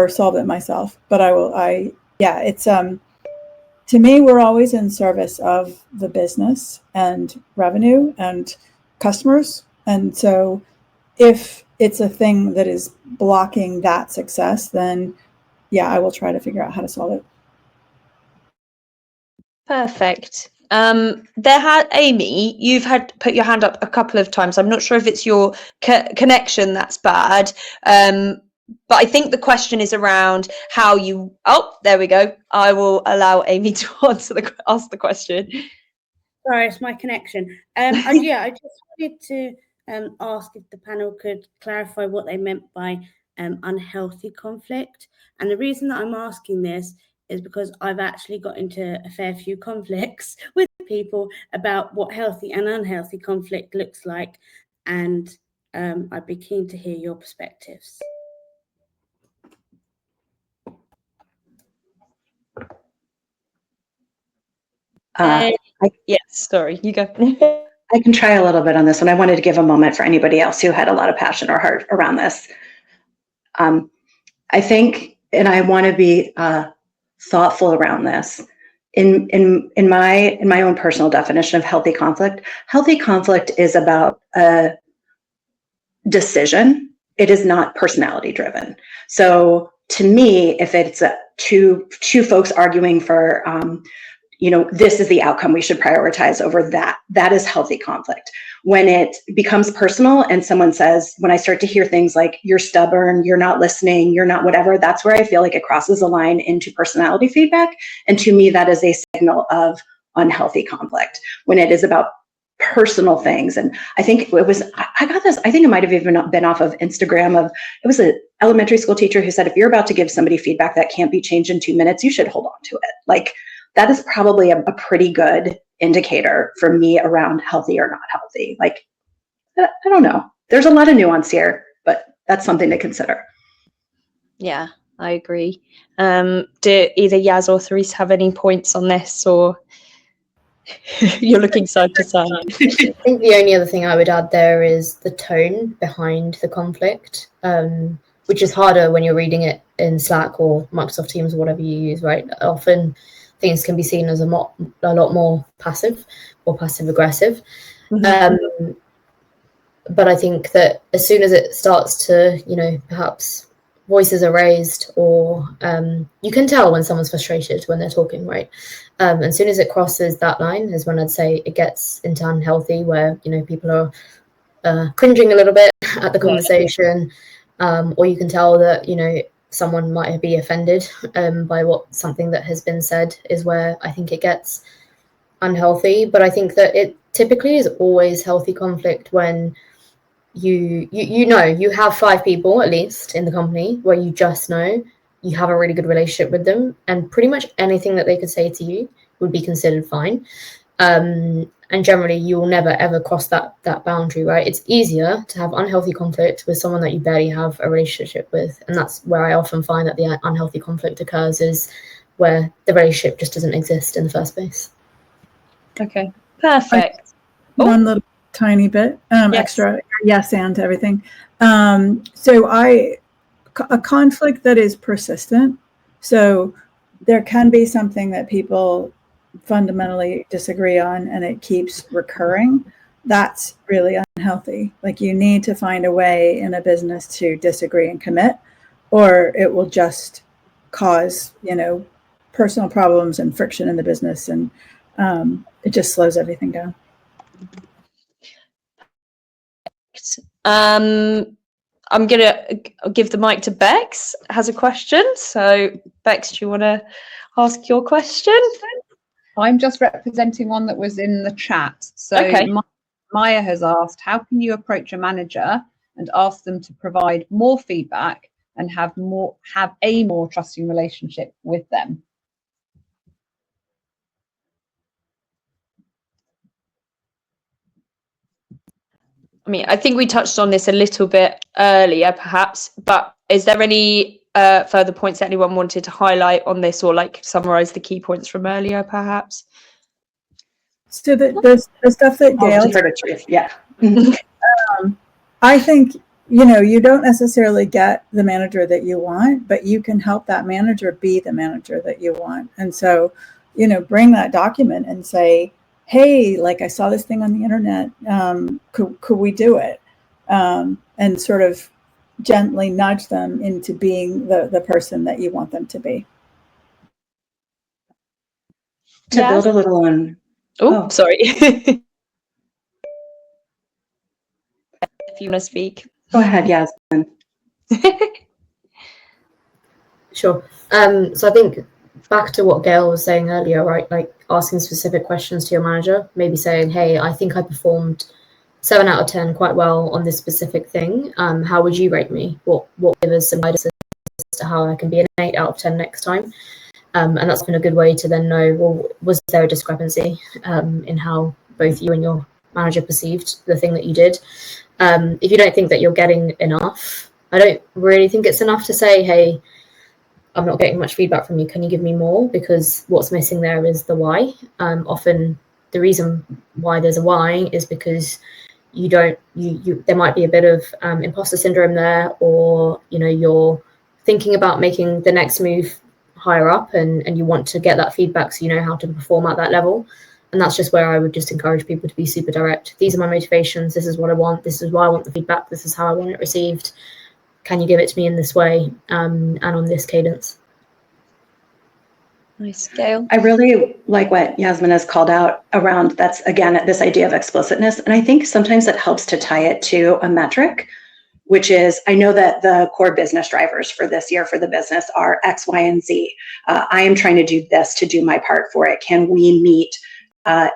solve it myself. But it's, to me, we're always in service of the business and revenue and customers. And so if it's a thing that is blocking that success, then I will try to figure out how to solve it. Perfect. Amy, you've had put your hand up a couple of times. I'm not sure if it's your connection that's bad, but I think the question is around how you. Oh, there we go. I will allow Amy to ask the question. Sorry, it's my connection. I just wanted to ask if the panel could clarify what they meant by unhealthy conflict. And the reason that I'm asking this is because I've actually got into a fair few conflicts with people about what healthy and unhealthy conflict looks like. And I'd be keen to hear your perspectives. Yes, sorry, you go. I can try a little bit on this one. I wanted to give a moment for anybody else who had a lot of passion or heart around this. I think, and I want to be thoughtful around this. In my own personal definition of healthy conflict is about a decision. It is not personality driven. So to me, if it's two folks arguing for, this is the outcome we should prioritize over that is healthy conflict. When it becomes personal and someone says, when I start to hear things like, you're stubborn, you're not listening, you're not whatever, that's where I feel like it crosses a line into personality feedback. And to me, that is a signal of unhealthy conflict, when it is about personal things. And I think I got this, I think it might have even been off of Instagram it was an elementary school teacher who said, if you're about to give somebody feedback that can't be changed in 2 minutes, you should hold on to it. Like, that is probably a pretty good indicator for me around healthy or not healthy. Like, I don't know. There's a lot of nuance here, but that's something to consider. Yeah, I agree. Do either Yaz or Therese have any points on this, or you're looking side to side? I think the only other thing I would add there is the tone behind the conflict, which is harder when you're reading it in Slack or Microsoft Teams or whatever you use, right? Often things can be seen as a lot more passive or passive aggressive. Mm-hmm. But I think that as soon as it starts to, perhaps voices are raised, or you can tell when someone's frustrated when they're talking, right? As soon as it crosses that line is when I'd say it gets into unhealthy, where, people are cringing a little bit at the conversation, or you can tell that, someone might be offended by something that has been said, is where I think it gets unhealthy. But I think that it typically is always healthy conflict when you have 5 people at least in the company where you just know you have a really good relationship with them, and pretty much anything that they could say to you would be considered fine. And generally you will never ever cross that boundary, right? It's easier to have unhealthy conflict with someone that you barely have a relationship with, and that's where I often find that the unhealthy conflict occurs, is where the relationship just doesn't exist in the first place. Okay, perfect. One little tiny bit extra yes and to everything. So a conflict that is persistent, so there can be something that people fundamentally disagree on and it keeps recurring. That's really unhealthy. Like, you need to find a way in a business to disagree and commit, or it will just cause personal problems and friction in the business, and it just slows everything down. I'm gonna give the mic to Bex, has a question. So Bex, do you want to ask your question? I'm just representing one that was in the chat. So okay. Maya has asked, how can you approach a manager and ask them to provide more feedback and have a more trusting relationship with them? I mean, I think we touched on this a little bit earlier, perhaps, but is there any further points that anyone wanted to highlight on this, or like summarize the key points from earlier, perhaps? So the stuff that Gail, yeah. I think, you don't necessarily get the manager that you want, but you can help that manager be the manager that you want. And so, bring that document and say, hey, like I saw this thing on the internet, could we do it? And sort of gently nudge them into being the person that you want them to be. To build a little on. Oh, sorry. If you want to speak. Go ahead, Yasmin. Sure. So I think back to what Gail was saying earlier, right? Like asking specific questions to your manager, maybe saying, hey, I think I performed 7 out of 10 quite well on this specific thing. How would you rate me? What give us some guidance as to how I can be an 8 out of 10 next time? And that's been a good way to then know, well, was there a discrepancy in how both you and your manager perceived the thing that you did? If you don't think that you're getting enough, I don't really think it's enough to say, hey, I'm not getting much feedback from you. Can you give me more? Because what's missing there is the why. Often the reason why there's a why is because there might be a bit of imposter syndrome there, or, you're thinking about making the next move higher up and you want to get that feedback so you know how to perform at that level. And that's just where I would just encourage people to be super direct. These are my motivations. This is what I want. This is why I want the feedback. This is how I want it received. Can you give it to me in this way and on this cadence? Nice, Gail. I really like what Yasmin has called out around, that's again, this idea of explicitness. And I think sometimes it helps to tie it to a metric, which is, I know that the core business drivers for this year for the business are X, Y, and Z. I am trying to do this to do my part for it. Can we meet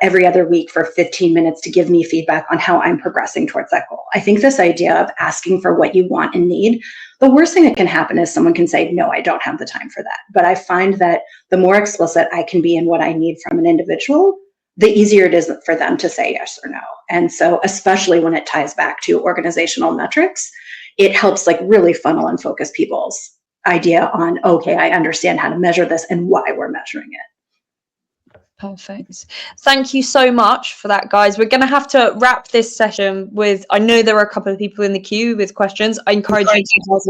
every other week for 15 minutes to give me feedback on how I'm progressing towards that goal? I think this idea of asking for what you want and need, the worst thing that can happen is someone can say, no, I don't have the time for that. But I find that the more explicit I can be in what I need from an individual, the easier it is for them to say yes or no. And so especially when it ties back to organizational metrics, it helps like really funnel and focus people's idea on, okay, I understand how to measure this and why we're measuring it. Perfect. Thank you so much for that, guys. We're going to have to wrap this session with, I know there are a couple of people in the queue with questions. I encourage you to ask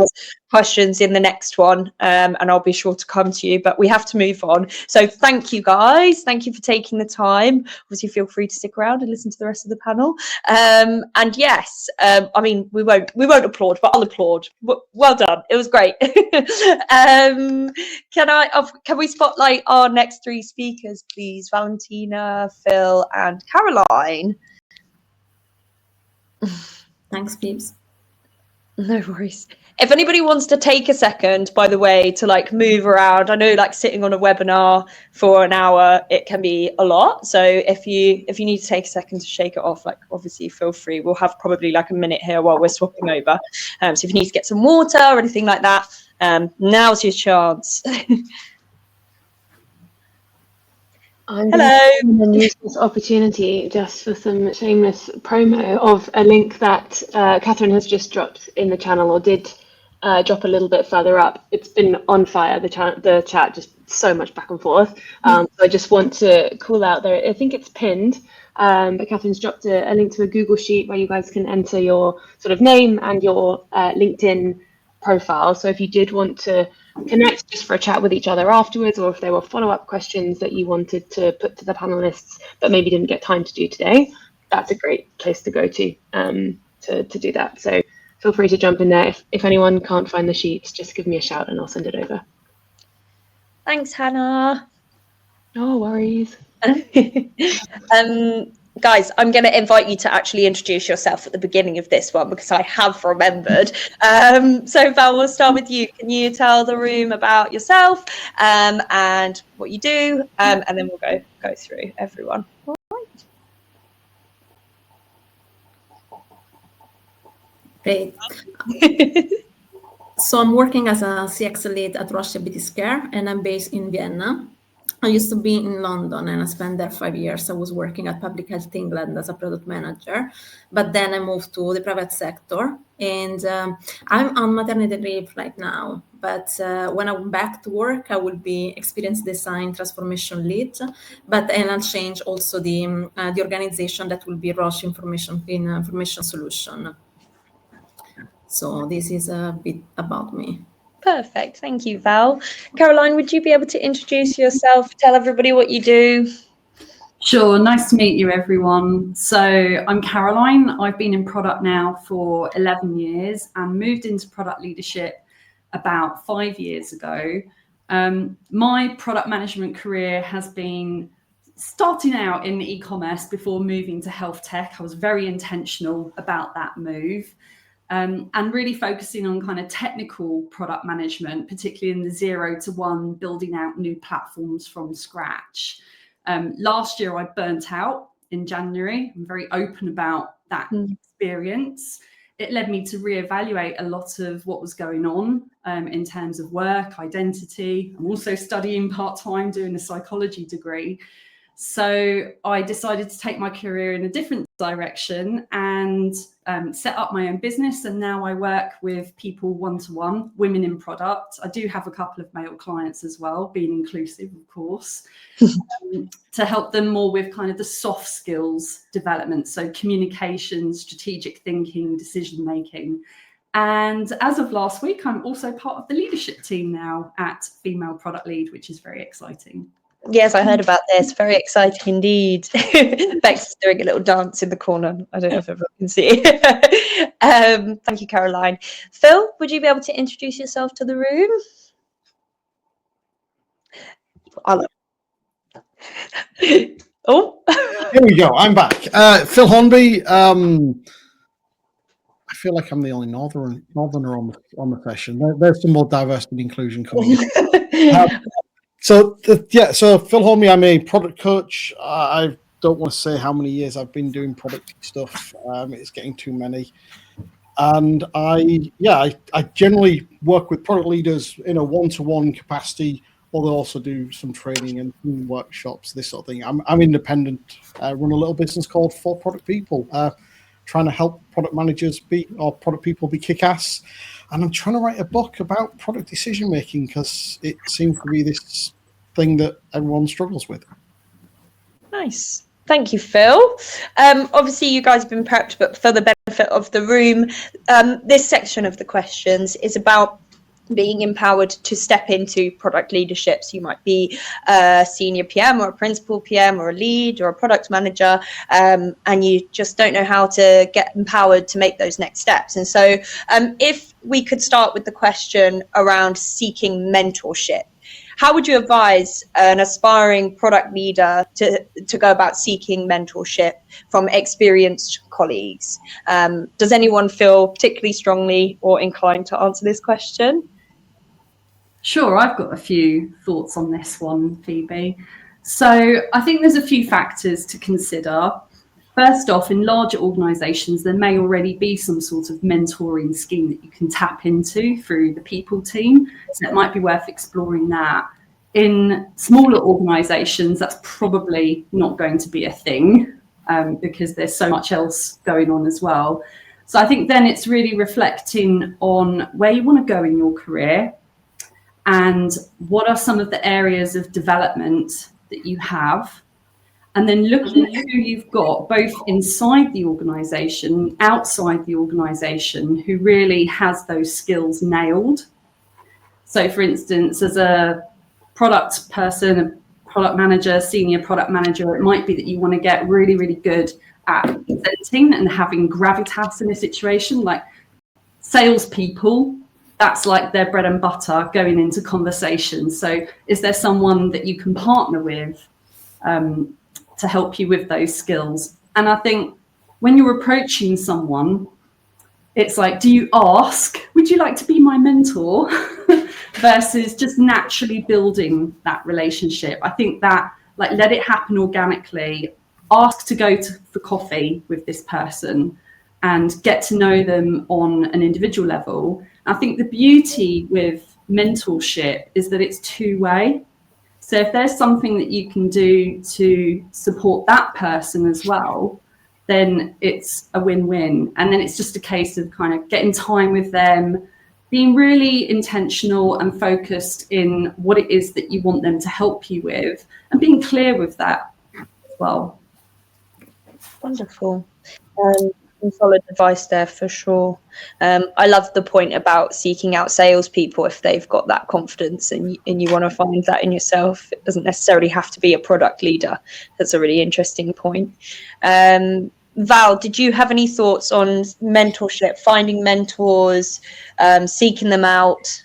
questions in the next one, and I'll be sure to come to you, but we have to move on. So thank you, guys. Thank you for taking the time. Obviously, feel free to stick around and listen to the rest of the panel. And yes, I mean, we won't applaud, but I'll applaud. Well done. It was great. Can we spotlight our next 3 speakers, please? Valentina, Phil, and Caroline. Thanks, Peeps. No worries. If anybody wants to take a second, by the way, to like move around, I know like sitting on a webinar for an hour, it can be a lot. So if you need to take a second to shake it off, like obviously feel free. We'll have probably like a minute here while we're swapping over. So if you need to get some water or anything like that, now's your chance. I'm Hello. going to use this opportunity just for some shameless promo of a link that Catherine has just dropped in the channel, or did drop a little bit further up. It's been on fire, the chat, just so much back and forth. So I just want to call out there, I think it's pinned, but Catherine's dropped a link to a Google Sheet where you guys can enter your sort of name and your LinkedIn profile. So if you did want to connect just for a chat with each other afterwards, or if there were follow-up questions that you wanted to put to the panelists but maybe didn't get time to do today, that's a great place to go to do that. So feel free to jump in there. If anyone can't find the sheets, just give me a shout and I'll send it over. Thanks, Hannah. No worries. Guys, I'm going to invite you to actually introduce yourself at the beginning of this one because I have remembered. So Val, we'll start with you. Can you tell the room about yourself and what you do, and then we'll go through everyone. All Great. So I'm working as a CX lead at Russia BT Scare, and I'm based in Vienna. I used to be in London and I spent there 5 years. I was working at Public Health England as a product manager, but then I moved to the private sector, and I'm on maternity leave right now. But when I'm back to work, I will be experience design transformation lead, and I'll change also the organization that will be Roche Information Solution. So this is a bit about me. Perfect. Thank you, Val. Caroline, would you be able to introduce yourself, tell everybody what you do? Sure. Nice to meet you, everyone. So I'm Caroline. I've been in product now for 11 years and moved into product leadership about 5 years ago. My product management career has been starting out in e-commerce before moving to health tech. I was very intentional about that move. And really focusing on kind of technical product management, particularly in the 0 to 1, building out new platforms from scratch. Last year, I burnt out in January. I'm very open about that experience. It led me to reevaluate a lot of what was going on in terms of work, identity. I'm also studying part-time, doing a psychology degree. So I decided to take my career in a different direction and set up my own business. And now I work with people one-to-one, women in product. I do have a couple of male clients as well, being inclusive, of course, to help them more with kind of the soft skills development. So communication, strategic thinking, decision-making. And as of last week, I'm also part of the leadership team now at Female Product Lead, which is very exciting. Yes, I heard about this. Very exciting indeed. Bex is doing a little dance in the corner. I don't know if everyone can see. Thank you, Caroline. Phil, would you be able to introduce yourself to the room? Oh, here we go. I'm back. Phil Hornby. I feel like I'm the only northerner on the session. There's some more diversity and inclusion coming. So Phil Hornby, I'm a product coach. I don't want to say how many years I've been doing product stuff. It's getting too many. And I generally work with product leaders in a one-to-one capacity, although I also do some training and workshops, this sort of thing. I'm independent. I run a little business called For Product People, trying to help product managers product people be kick-ass. And I'm trying to write a book about product decision-making because it seems to be this thing that everyone struggles with. Nice. Thank you, Phil. Obviously, you guys have been prepped, but for the benefit of the room, this section of the questions is about being empowered to step into product leadership. So you might be a senior PM or a principal PM or a lead or a product manager, and you just don't know how to get empowered to make those next steps. And so if we could start with the question around seeking mentorship, how would you advise an aspiring product leader to go about seeking mentorship from experienced colleagues? Does anyone feel particularly strongly or inclined to answer this question? Sure, I've got a few thoughts on this one, Phoebe. So I think there's a few factors to consider. First off, in larger organisations, there may already be some sort of mentoring scheme that you can tap into through the people team. So it might be worth exploring that. In smaller organisations, that's probably not going to be a thing because there's so much else going on as well. So I think then it's really reflecting on where you want to go in your career and what are some of the areas of development that you have. And then looking at who you've got, both inside the organisation, outside the organisation, who really has those skills nailed. So, for instance, as a product person, a product manager, senior product manager, it might be that you want to get really, really good at presenting and having gravitas in a situation. Like salespeople, that's like their bread and butter going into conversations. So is there someone that you can partner with to help you with those skills? And I think when you're approaching someone, it's like, do you ask, would you like to be my mentor? Versus just naturally building that relationship. I think that, like, let it happen organically. Ask to go for coffee with this person and get to know them on an individual level. I think the beauty with mentorship is that it's two-way. So if there's something that you can do to support that person as well, then it's a win-win. And then it's just a case of kind of getting time with them, being really intentional and focused in what it is that you want them to help you with, and being clear with that as well. Wonderful. Some solid advice there for sure. I love the point about seeking out salespeople if they've got that confidence and you want to find that in yourself. It doesn't necessarily have to be a product leader. That's a really interesting point. Val, did you have any thoughts on mentorship, finding mentors, seeking them out?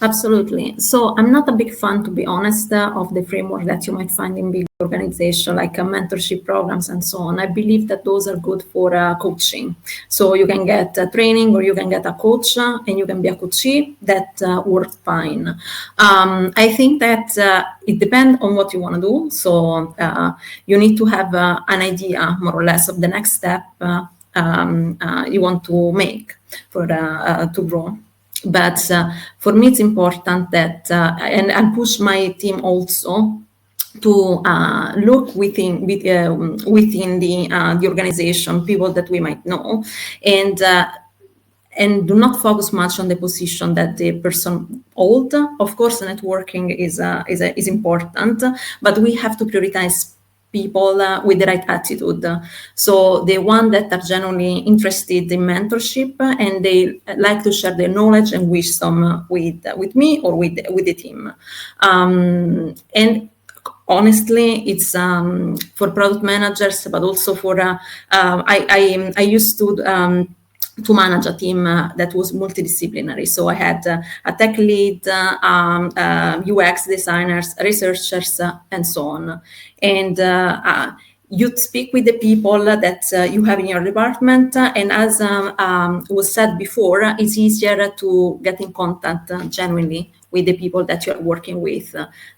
Absolutely. So I'm not a big fan, to be honest, of the framework that you might find in big organizations like mentorship programs and so on. I believe that those are good for coaching. So you can get training or you can get a coach and you can be a coachee. That works fine. I think that it depends on what you want to do. So you need to have an idea, more or less, of the next step you want to make for to grow. But for me, it's important that, and I push my team also to look within the organization, people that we might know, and do not focus much on the position that the person holds. Of course, networking is important, but we have to prioritize people with the right attitude. So the one that are genuinely interested in mentorship and they like to share their knowledge and wisdom with me or with the team. And honestly, it's for product managers, but also for I used to manage a team that was multidisciplinary. So I had a tech lead, UX designers, researchers, and so on. And you speak with the people that you have in your department. And as was said before, it's easier to get in contact genuinely with the people that you're working with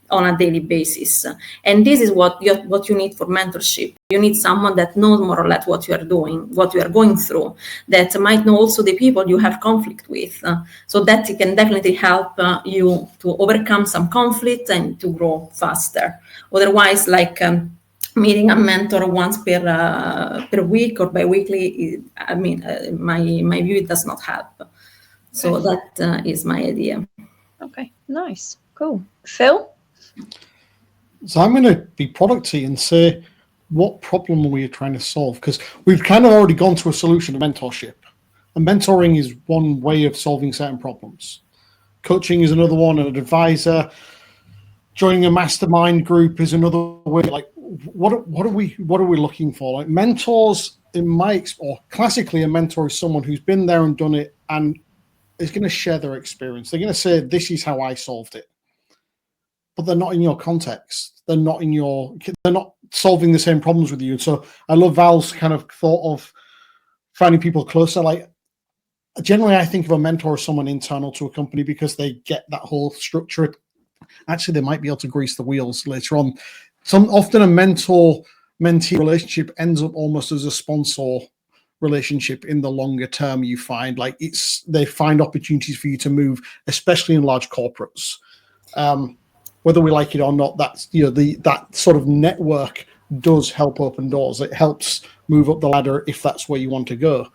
on a daily basis. And this is what you need for mentorship. You need someone that knows more or less what you are doing, what you are going through, that might know also the people you have conflict with, so that it can definitely help you to overcome some conflict and to grow faster. Otherwise, like meeting a mentor once per week or bi-weekly, I mean, my view, it does not help. So that is my idea. Okay, nice, cool. Phil? So I'm going to be producty and say, what problem are we trying to solve? Because we've kind of already gone to a solution of mentorship. And mentoring is one way of solving certain problems. Coaching is another one, and an advisor. Joining a mastermind group is another way. Like, what are we looking for? Like mentors, or classically, a mentor is someone who's been there and done it and is going to share their experience. They're going to say, this is how I solved it. But they're not in your context. They're not solving the same problems with you. And so I love Val's kind of thought of finding people closer. Like, generally, I think of a mentor as someone internal to a company because they get that whole structure. Actually, they might be able to grease the wheels later on. Often a mentor-mentee relationship ends up almost as a sponsor relationship in the longer term. You find they find opportunities for you to move, especially in large corporates. Whether we like it or not, that's that sort of network does help open doors. It helps move up the ladder if that's where you want to go,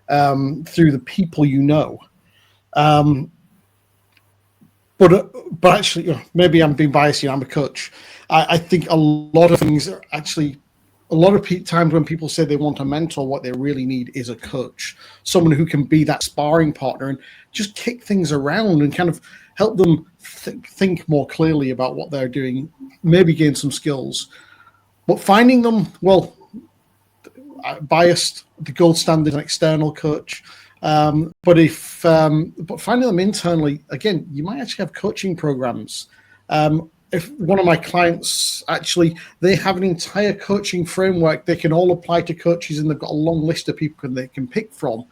through the people you know. But actually, maybe I'm being biased. I'm a coach. I think a lot of things are actually, a lot of times when people say they want a mentor, what they really need is a coach, someone who can be that sparring partner and just kick things around and kind of help them think more clearly about what they're doing, maybe gain some skills. But finding them, well, biased, the gold standard is an external coach. But finding them internally, again, you might actually have coaching programs. If one of my clients, actually, they have an entire coaching framework they can all apply to coaches, and they've got a long list of people they can pick from.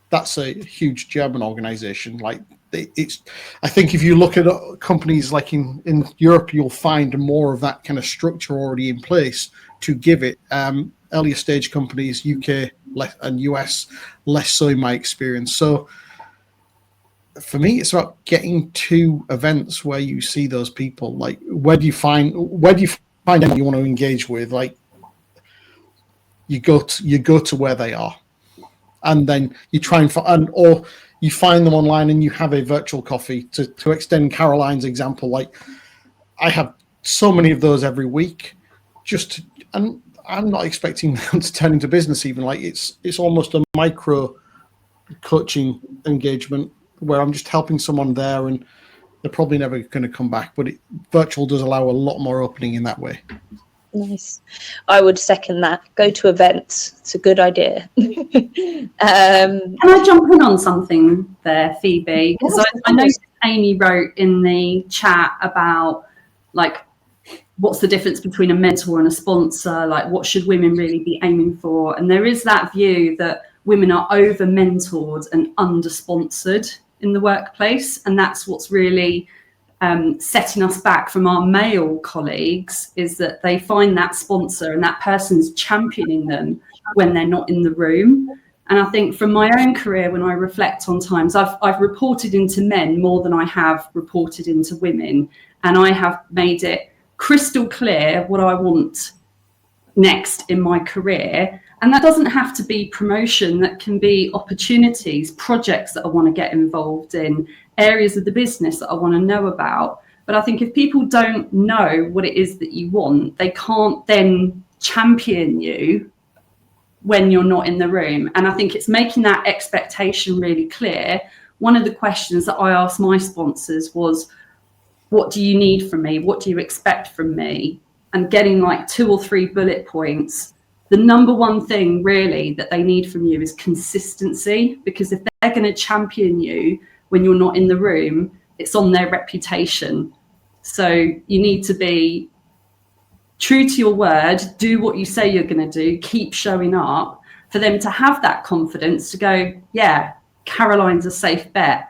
That's a huge German organization. Like, I think if you look at companies like in Europe, you'll find more of that kind of structure already in place to give it. Earlier stage companies, UK and US, less so in my experience. So for me, it's about getting to events where you see those people. Like, where do you find anyone you want to engage with? Like, you go to where they are, and then you try and find, or you find them online and you have a virtual coffee. To extend Caroline's example, like, I have so many of those every week, and I'm not expecting them to turn into business. Even, like, it's almost a micro coaching engagement where I'm just helping someone there, and they're probably never going to come back. But virtual does allow a lot more opening in that way. Nice. I would second that. Go to events. It's a good idea. Can I jump in on something there, Phoebe? Because I noticed Amy wrote in the chat about, like, what's the difference between a mentor and a sponsor? Like, what should women really be aiming for? And there is that view that women are over mentored and under sponsored in the workplace, and that's what's really setting us back from our male colleagues, is that they find that sponsor and that person's championing them when they're not in the room. And I think from my own career, when I reflect on times, I've reported into men more than I have reported into women, and I have made it crystal clear what I want next in my career. And that doesn't have to be promotion, that can be opportunities, projects that I want to get involved in, areas of the business that I want to know about. But I think if people don't know what it is that you want, they can't then champion you when you're not in the room. And I think it's making that expectation really clear. One of the questions that I asked my sponsors was, what do you need from me? What do you expect from me? And getting like 2 or 3 bullet points. The number one thing really that they need from you is consistency, because if they're going to champion you when you're not in the room, it's on their reputation. So you need to be true to your word, do what you say you're going to do, keep showing up, for them to have that confidence to go, yeah, Caroline's a safe bet.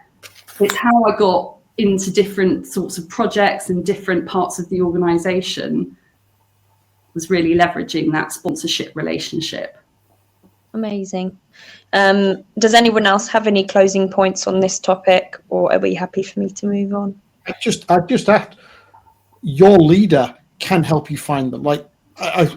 It's how I got into different sorts of projects and different parts of the organisation, was really leveraging that sponsorship relationship. Amazing. Does anyone else have any closing points on this topic, or are we happy for me to move on? I just asked, your leader can help you find them. Like,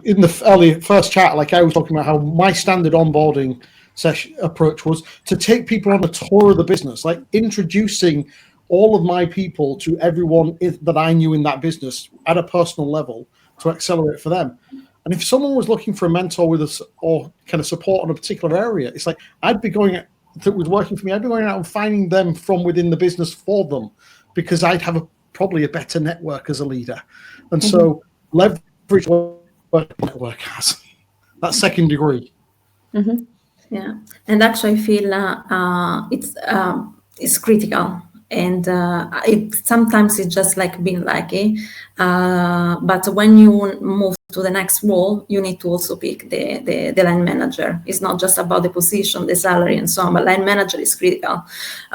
in the early first chat, like I was talking about how my standard onboarding session approach was to take people on a tour of the business, like introducing all of my people to everyone that I knew in that business at a personal level to accelerate for them. And if someone was looking for a mentor with us or kind of support on a particular area, it's like I'd be going, that was working for me, I'd be going out and finding them from within the business for them, because I'd have probably a better network as a leader. And so leverage what the network has. That's second degree. Mm-hmm. Yeah, and actually I feel it's critical. And sometimes it's just like being lucky, but when you move to the next role, you need to also pick the line manager. It's not just about the position, the salary, and so on, but line manager is critical.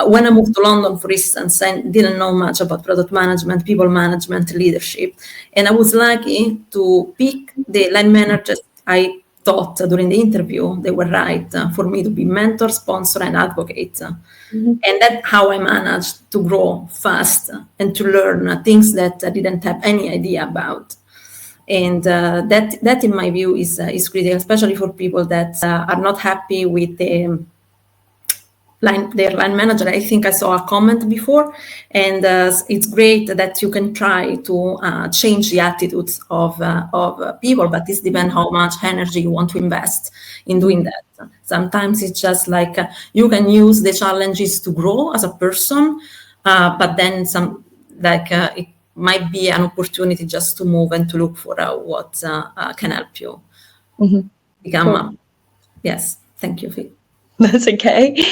When I moved to London, for instance, I didn't know much about product management, people management, leadership, and I was lucky to pick the line managers I thought during the interview they were right for me to be mentor, sponsor, and advocate. Mm-hmm. And that's how I managed to grow fast and to learn things that I didn't have any idea about. And that in my view is critical, especially for people that are not happy with their line manager. I think I saw a comment before, and it's great that you can try to change the attitudes of people, but this depends how much energy you want to invest in doing that. Sometimes it's just like you can use the challenges to grow as a person, but then it might be an opportunity just to move and to look for what can help you become. Cool. Yes, thank you, Phil. That's okay.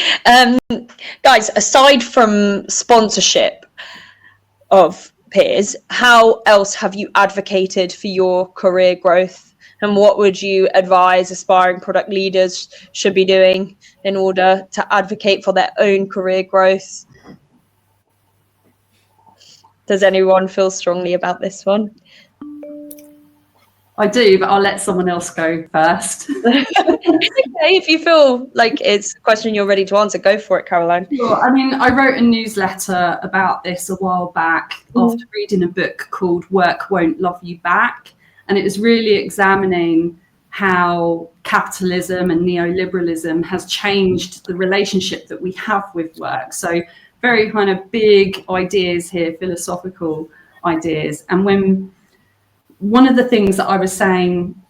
Guys, aside from sponsorship of peers, how else have you advocated for your career growth? And what would you advise aspiring product leaders should be doing in order to advocate for their own career growth? Does anyone feel strongly about this one? I do, but I'll let someone else go first. Okay, if you feel like it's a question you're ready to answer, go for it, Caroline. Sure. I mean, I wrote a newsletter about this a while back after reading a book called Work Won't Love You Back. And it was really examining how capitalism and neoliberalism has changed the relationship that we have with work. So very kind of big ideas here, philosophical ideas. And when one of the things that I was saying,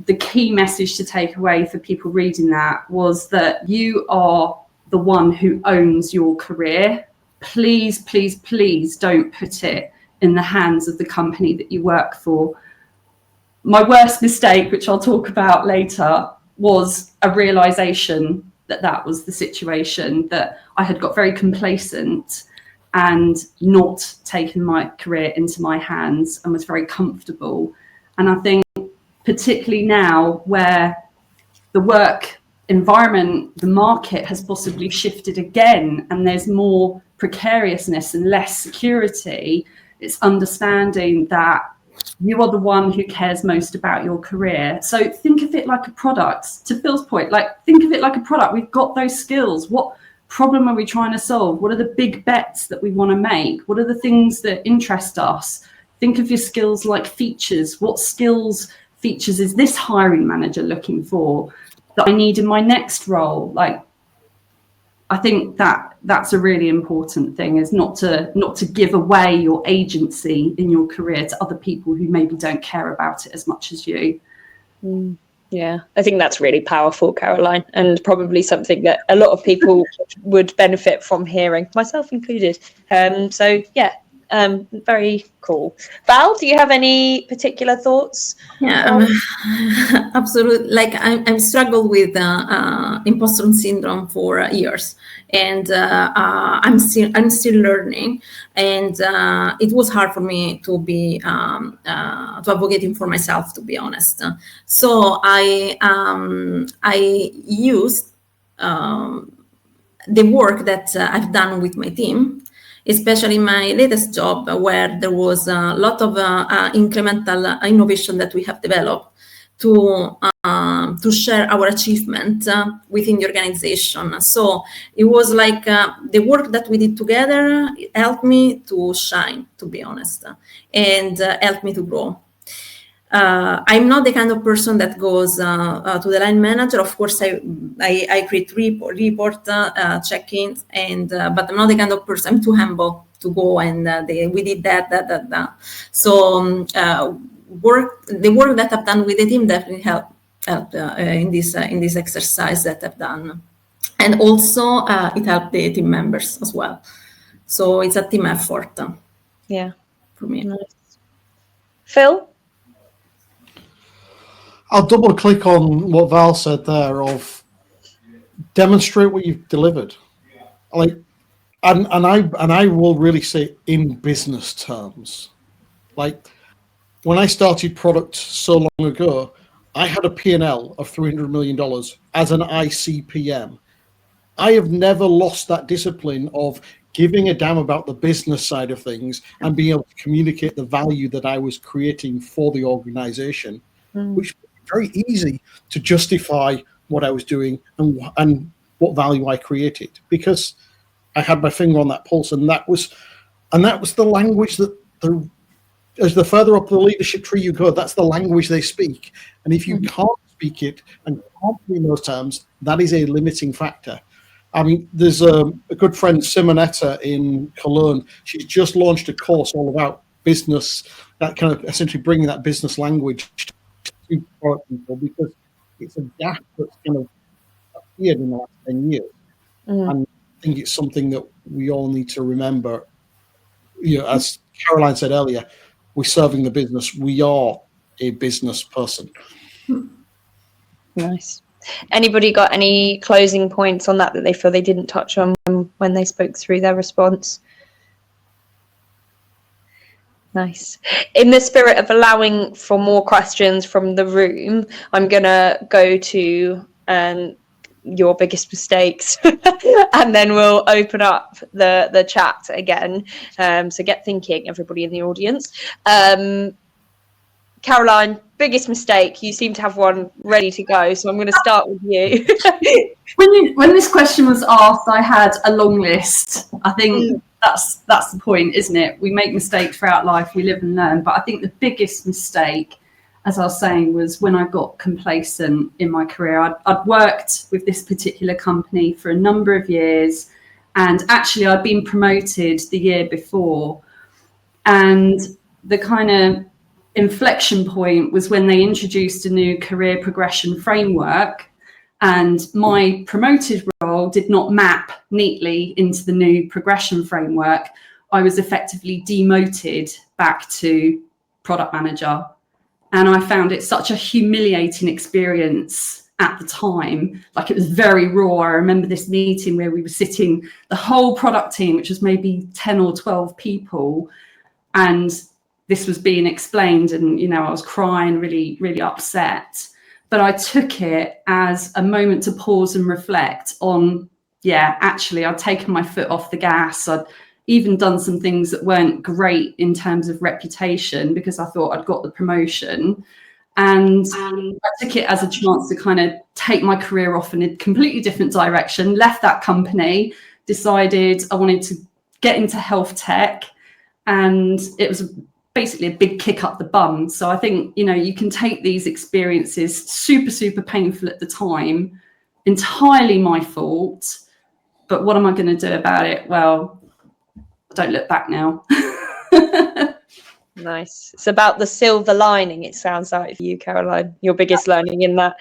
the key message to take away for people reading that was that you are the one who owns your career. Please, please, please don't put it in the hands of the company that you work for. My worst mistake, which I'll talk about later, was a realization that that was the situation, that I had got very complacent and not taken my career into my hands and was very comfortable. And I think particularly now where the work environment, the market has possibly shifted again and there's more precariousness and less security, it's understanding that you are the one who cares most about your career. So think of it like a product. To Phil's point, like think of it like a product. We've got those skills. What problem are we trying to solve? What are the big bets that we want to make? What are the things that interest us? Think of your skills like features. What skills, features is this hiring manager looking for that I need in my next role? Like, I think that that's a really important thing, is not to give away your agency in your career to other people who maybe don't care about it as much as you. Yeah, I think that's really powerful, Caroline, and probably something that a lot of people would benefit from hearing, myself included. So yeah, very cool. Val, do you have any particular thoughts? Yeah, absolutely. Like I'm struggled with imposter syndrome for years, and I'm still learning. And it was hard for me to be to advocating for myself, to be honest. So I used the work that I've done with my team, especially my latest job, where there was a lot of incremental innovation that we have developed to share our achievement within the organization. So it was like the work that we did together helped me to shine, to be honest, and helped me to grow. I'm not the kind of person that goes to the line manager. Of course, I create report check-ins, and but I'm not the kind of person. I'm too humble to go and we did that. So the work that I've done with the team definitely helped in this exercise that I've done, and also it helped the team members as well. So it's a team effort. Yeah, for me. Nice. Phil? I'll double click on what Val said there of demonstrate what you've delivered. Like, and I will really say in business terms. Like when I started product so long ago, I had a P&L of $300 million as an ICPM. I have never lost that discipline of giving a damn about the business side of things and being able to communicate the value that I was creating for the organization, which very easy to justify what I was doing and what value I created, because I had my finger on that pulse, and that was the language that as the further up the leadership tree you go, that's the language they speak. And if you can't speak it and can't be in those terms, that is a limiting factor. I mean, there's a good friend, Simonetta in Cologne. She's just launched a course all about business, that kind of essentially bringing that business language to product people, because it's a gap that's kind of appeared in the last 10 years. And I think it's something that we all need to remember. You know, as Caroline said earlier, we're serving the business. We are a business person. Nice. Anybody got any closing points on that they feel they didn't touch on when they spoke through their response? Nice. In the spirit of allowing for more questions from the room, I'm going to go to your biggest mistakes and then we'll open up the chat again. So get thinking, everybody in the audience. Caroline, biggest mistake. You seem to have one ready to go, so I'm going to start with you. When this question was asked, I had a long list. I think that's the point, isn't it? We make mistakes throughout life, we live and learn. But I think the biggest mistake, as I was saying, was when I got complacent in my career. I'd worked with this particular company for a number of years, and actually I'd been promoted the year before. And the kind of inflection point was when they introduced a new career progression framework, and my promoted role did not map neatly into the new progression framework. I was effectively demoted back to product manager. And I found it such a humiliating experience at the time. Like, it was very raw. I remember this meeting where we were sitting, the whole product team, which was maybe 10 or 12 people, and this was being explained, and, you know, I was crying, really, really upset. But I took it as a moment to pause and reflect on, yeah, actually, I'd taken my foot off the gas. I'd even done some things that weren't great in terms of reputation because I thought I'd got the promotion. And I took it as a chance to kind of take my career off in a completely different direction, left that company, decided I wanted to get into health tech. And it was basically a big kick up the bum. So I think, you know, you can take these experiences, super, super painful at the time, entirely my fault. But what am I going to do about it? Well, I don't look back now. Nice. It's about the silver lining, it sounds like, for you, Caroline. Your biggest learning in that.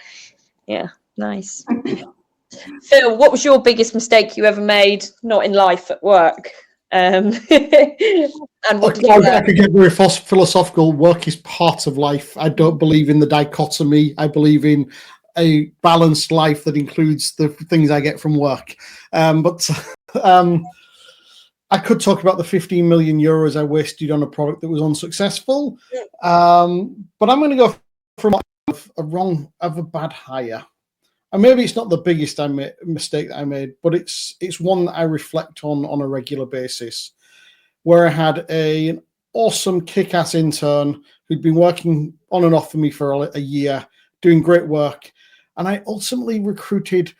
Yeah, nice. Phil, what was your biggest mistake you ever made, not in life, at work? And what did you learn? I could get very philosophical. Work is part of life. I don't believe in the dichotomy. I believe in a balanced life that includes the things I get from work. But I could talk about the 15 million euros I wasted on a product that was unsuccessful. But I'm going to go from a bad hire. And maybe it's not the biggest mistake that I made, but it's one that I reflect on a regular basis, where I had an awesome kick-ass intern who'd been working on and off for me for a year, doing great work. And I ultimately recruited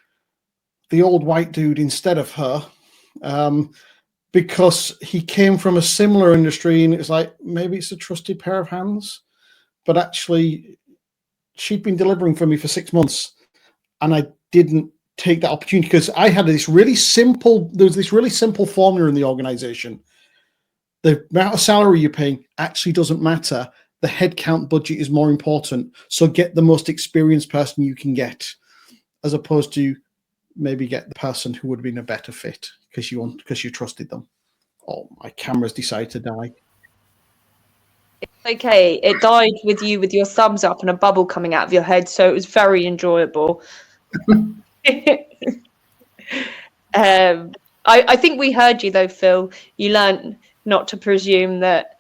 the old white dude instead of her, because he came from a similar industry, and it's like, maybe it's a trusted pair of hands. But actually, she'd been delivering for me for 6 months. And I didn't take that opportunity because I had there was this really simple formula in the organization. The amount of salary you're paying actually doesn't matter. The headcount budget is more important. So get the most experienced person you can get, as opposed to maybe get the person who would have been a better fit because you trusted them. Oh, my camera's decided to die. Okay, it died with you with your thumbs up and a bubble coming out of your head, so it was very enjoyable. I think we heard you though, Phil. You learned not to presume that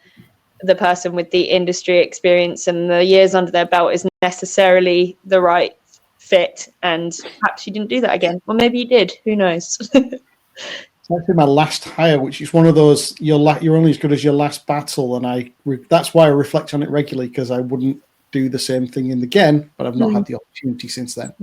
the person with the industry experience and the years under their belt is necessarily the right fit, and perhaps you didn't do that again. Well, maybe you did. Who knows? It's actually my last hire, which is one of those you're only as good as your last battle, and that's why I reflect on it regularly, because I wouldn't do the same thing again, but I've not had the opportunity since then.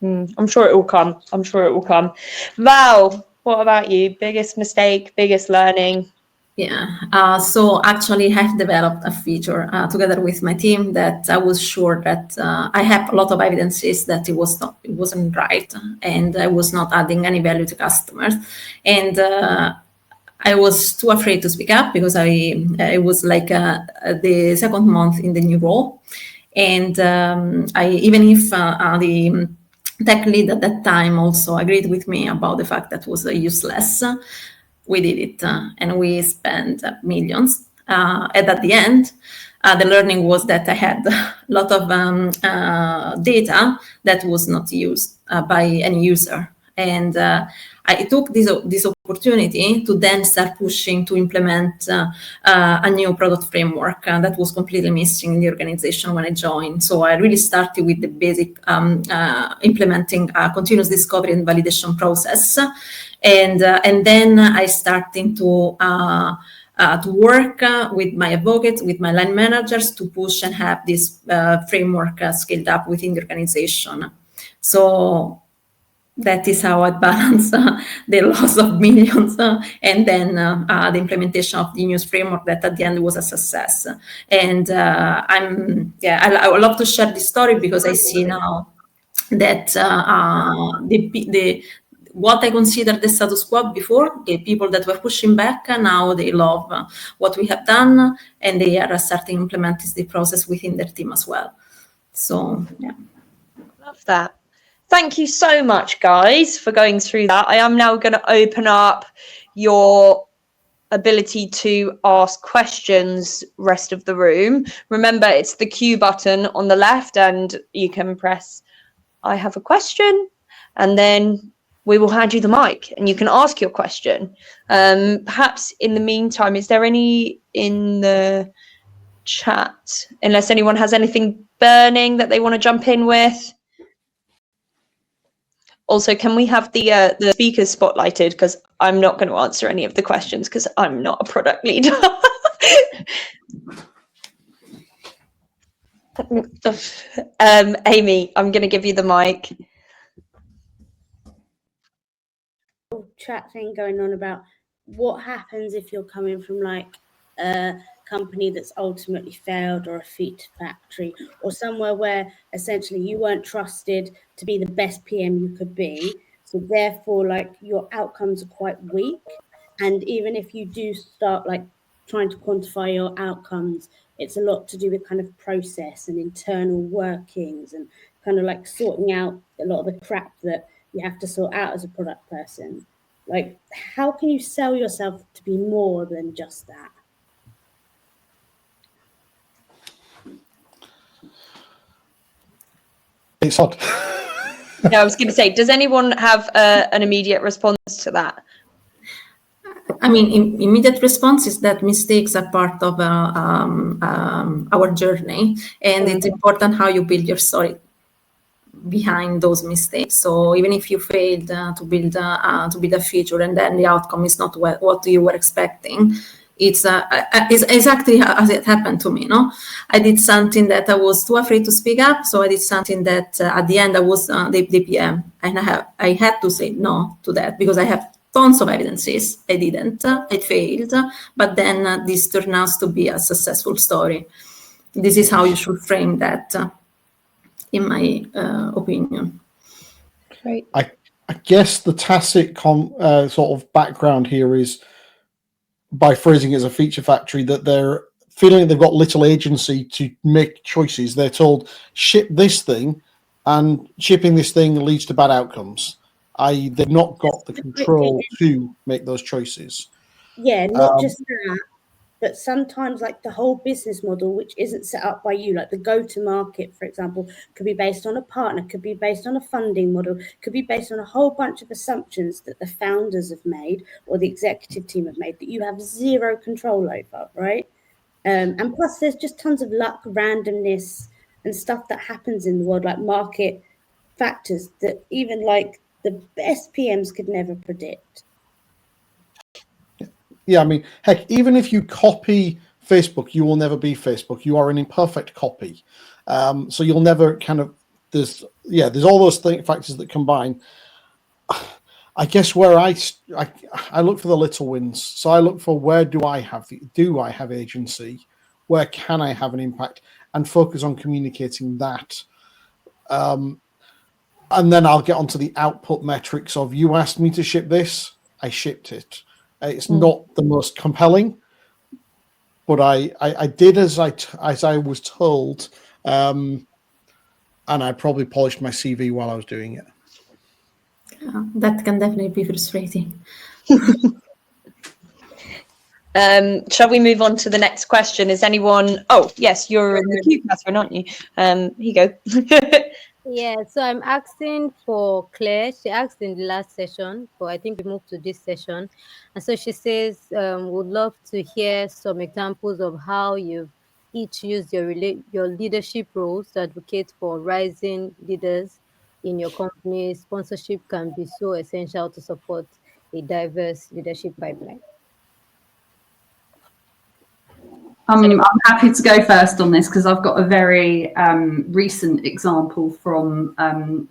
I'm sure it will come. Val, what about you? Biggest mistake, biggest learning? Yeah, so actually I've developed a feature together with my team that I was sure that I have a lot of evidences that it wasn't right, and I was not adding any value to customers. And I was too afraid to speak up because I was like the second month in the new role. And even if the tech lead at that time also agreed with me about the fact that was useless, we did it and we spent millions. And at the end, the learning was that I had a lot of data that was not used by any user. And I took this opportunity to then start pushing to implement a new product framework that was completely missing in the organization when I joined. So I really started with the basic implementing a continuous discovery and validation process. And then I started to to work with my advocates, with my line managers to push and have this framework scaled up within the organization. So that is how I balance the loss of millions and then the implementation of the news framework that at the end was a success. And I would love to share this story because I see now that what I considered the status quo before, the people that were pushing back, now they love what we have done, and they are starting implementing the process within their team as well. So, yeah. Love that. Thank you so much, guys, for going through that. I am now going to open up your ability to ask questions, rest of the room. Remember, it's the Q button on the left, and you can press I have a question, and then we will hand you the mic and you can ask your question. Perhaps in the meantime, is there any in the chat, unless anyone has anything burning that they want to jump in with? Also, can we have the speakers spotlighted, because I'm not going to answer any of the questions because I'm not a product leader. Amy, I'm going to give you the mic. Chat thing going on about what happens if you're coming from like a company that's ultimately failed, or a feet factory, or somewhere where essentially you weren't trusted to be the best PM you could be, so therefore like your outcomes are quite weak. And even if you do start like trying to quantify your outcomes, it's a lot to do with kind of process and internal workings and kind of like sorting out a lot of the crap that you have to sort out as a product person. Like, how can you sell yourself to be more than just that? It's odd. Yeah, I was going to say, does anyone have an immediate response to that? I mean, immediate response is that mistakes are part of our journey, and it's important how you build your story behind those mistakes. So even if you failed to build a feature and then the outcome is not what you were expecting, it's exactly as it happened to me. No, I did something that I was too afraid to speak up, so I did something that at the end I was the PM, and I had to say no to that because I have tons of evidences. I didn't, I failed, but then this turned out to be a successful story. This is how you should frame that, in my opinion. Great. I guess the tacit sort of background here is, by phrasing it as a feature factory, that they're feeling they've got little agency to make choices. They're told, ship this thing, and shipping this thing leads to bad outcomes. i.e. they've not got the control to make those choices. Yeah, not just that, but sometimes like the whole business model, which isn't set up by you, like the go-to-market, for example, could be based on a partner, could be based on a funding model, could be based on a whole bunch of assumptions that the founders have made or the executive team have made that you have zero control over, right? And plus there's just tons of luck, randomness, and stuff that happens in the world, like market factors that even like the best PMs could never predict. Yeah, I mean, heck, even if you copy Facebook, you will never be Facebook. You are an imperfect copy. So you'll never kind of, there's all those factors that combine. I guess where I look for the little wins. So I look for, where do I have agency? Where can I have an impact? And focus on communicating that. And then I'll get onto the output metrics of, you asked me to ship this, I shipped it. It's not the most compelling, but I did as I was told, and I probably polished my CV while I was doing it. That can definitely be frustrating. Shall we move on to the next question? Is anyone? Oh, yes, you're in the queue, Catherine, aren't you? Here you go. Yeah, so I'm asking for Claire. She asked in the last session, but I think we moved to this session. And so she says, would love to hear some examples of how you've each used your leadership roles to advocate for rising leaders in your company. Sponsorship can be so essential to support a diverse leadership pipeline. I'm happy to go first on this because I've got a very recent example from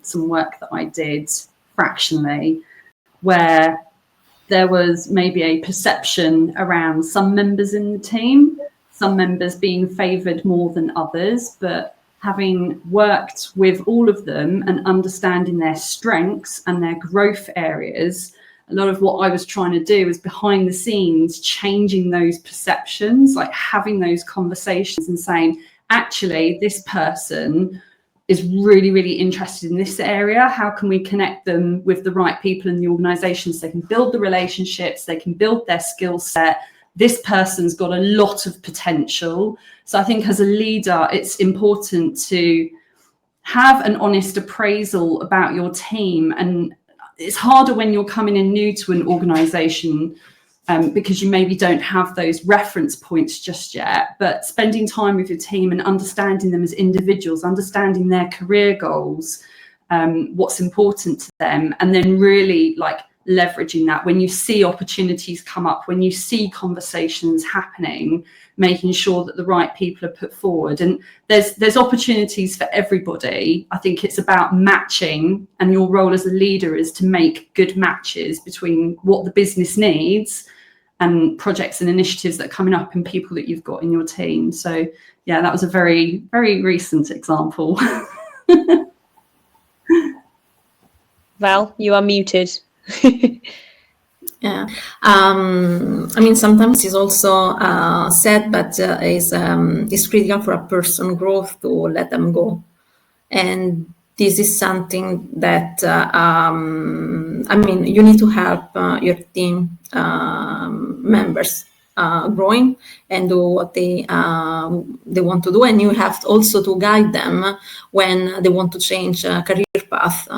some work that I did fractionally, where there was maybe a perception around some members in the team, some members being favoured more than others, but having worked with all of them and understanding their strengths and their growth areas, a lot of what I was trying to do was behind the scenes, changing those perceptions, like having those conversations and saying, actually, this person is really, really interested in this area. How can we connect them with the right people in the organisation so they can build the relationships, they can build their skill set. This person's got a lot of potential. So I think as a leader, it's important to have an honest appraisal about your team. And it's harder when you're coming in new to an organisation because you maybe don't have those reference points just yet, but spending time with your team and understanding them as individuals, understanding their career goals, what's important to them, and then really like leveraging that when you see opportunities come up, when you see conversations happening, making sure that the right people are put forward. And there's opportunities for everybody. I think it's about matching, and your role as a leader is to make good matches between what the business needs and projects and initiatives that are coming up and people that you've got in your team. So yeah, that was a very, very recent example. Val, you are muted. Yeah, I mean, sometimes it's also said, but is critical for a person growth to let them go. And this is something that, I mean, you need to help your team members growing and do what they want to do. And you have also to guide them when they want to change career path.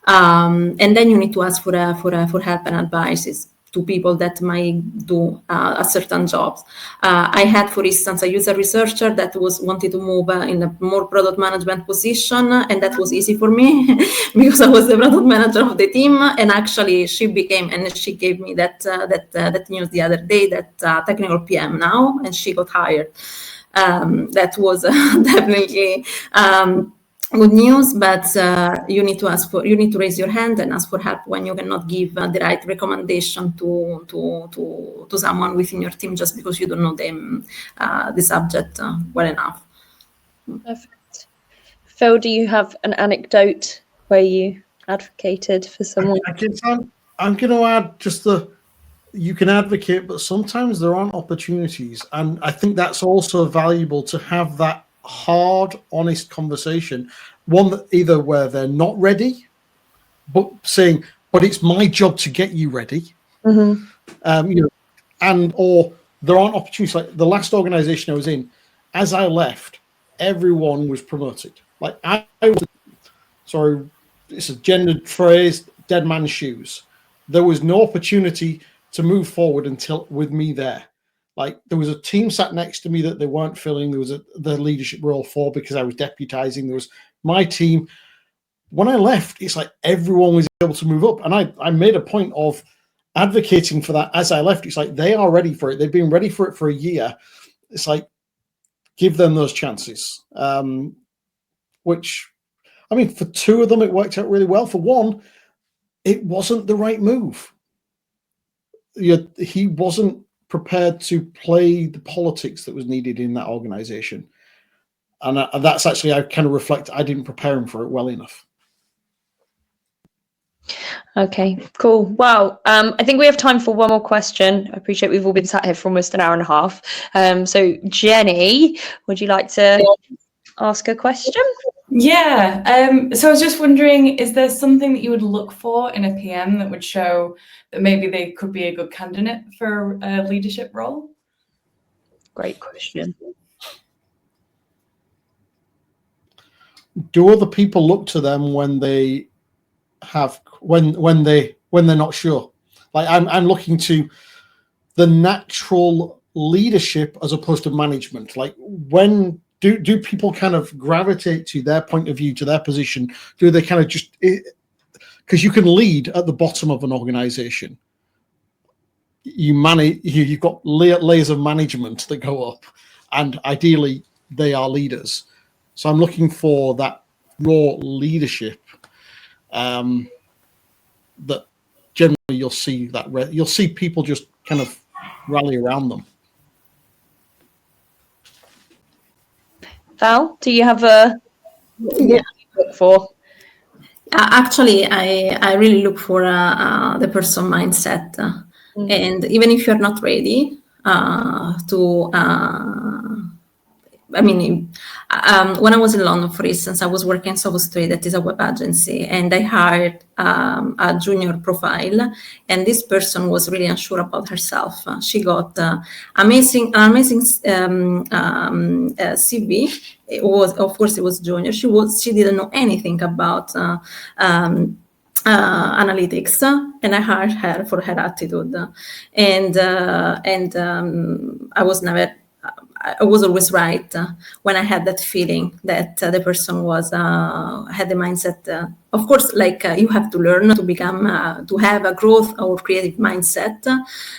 And then you need to ask for help and advices to people that might do a certain jobs. I had, for instance, a user researcher that wanted to move in a more product management position, and that was easy for me because I was the product manager of the team. And actually, she gave me that news the other day that technical PM now, and she got hired. That was definitely good news, but you need to raise your hand and ask for help when you cannot give the right recommendation to someone within your team just because you don't know the subject well enough. Perfect. Phil, do you have an anecdote where you advocated for someone? I'm going to add just you can advocate, but sometimes there aren't opportunities, and I think that's also valuable to have that hard, honest conversation. One that either where they're not ready, but saying, "But it's my job to get you ready," or there aren't opportunities. Like the last organisation I was in, as I left, everyone was promoted. Like I was, sorry, it's a gendered phrase, dead man's shoes. There was no opportunity to move forward until with me there. Like there was a team sat next to me that they weren't filling. There was the leadership role for because I was deputizing. There was my team. When I left, it's like everyone was able to move up. And I made a point of advocating for that as I left. It's like they are ready for it. They've been ready for it for a year. It's like, give them those chances. Which, I mean, for two of them, it worked out really well. For one, it wasn't the right move. He wasn't prepared to play the politics that was needed in that organization. And that's actually, I kind of reflect, I didn't prepare him for it well enough. Okay, cool. Well, I think we have time for one more question. I appreciate we've all been sat here for almost an hour and a half. So Jenny, would you like to ask a question? Yeah, so I was just wondering, is there something that you would look for in a PM that would show that maybe they could be a good candidate for a leadership role? Great question. Do other people look to them when they have when they're not sure? Like I'm looking to the natural leadership as opposed to management. Like when do people kind of gravitate to their point of view, to their position? Do they kind of just, because you can lead at the bottom of an organization. You manage, you've got layers of management that go up, and ideally they are leaders. So I'm looking for that raw leadership that generally you'll see people just kind of rally around them. Val, do you have a what you look for? Actually, I really look for the person mindset, and even if you're not ready I mean, when I was in London, for instance, I was working at Sovos Trade, that is a web agency, and I hired a junior profile, and this person was really unsure about herself. She got amazing CV. It was, of course, it was junior. She didn't know anything about analytics, and I hired her for her attitude, and I was always right when I had that feeling that the person had the mindset. Of course, like you have to learn to become to have a growth or creative mindset,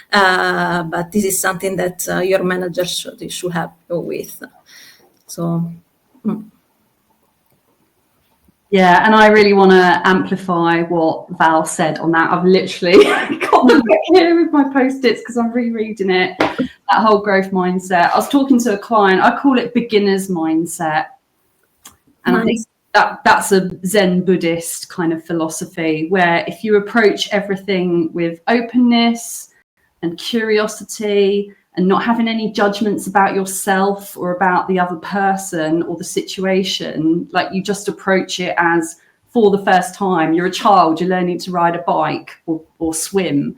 but this is something that your manager should help you with. So. Yeah, and I really want to amplify what Val said on that. I've literally got the book here with my post-its because I'm rereading it. That whole growth mindset. I was talking to a client. I call it beginner's mindset, and I think that's a Zen Buddhist kind of philosophy where if you approach everything with openness and curiosity and not having any judgments about yourself or about the other person or the situation, like you just approach it as for the first time. You're a child, you're learning to ride a bike or swim.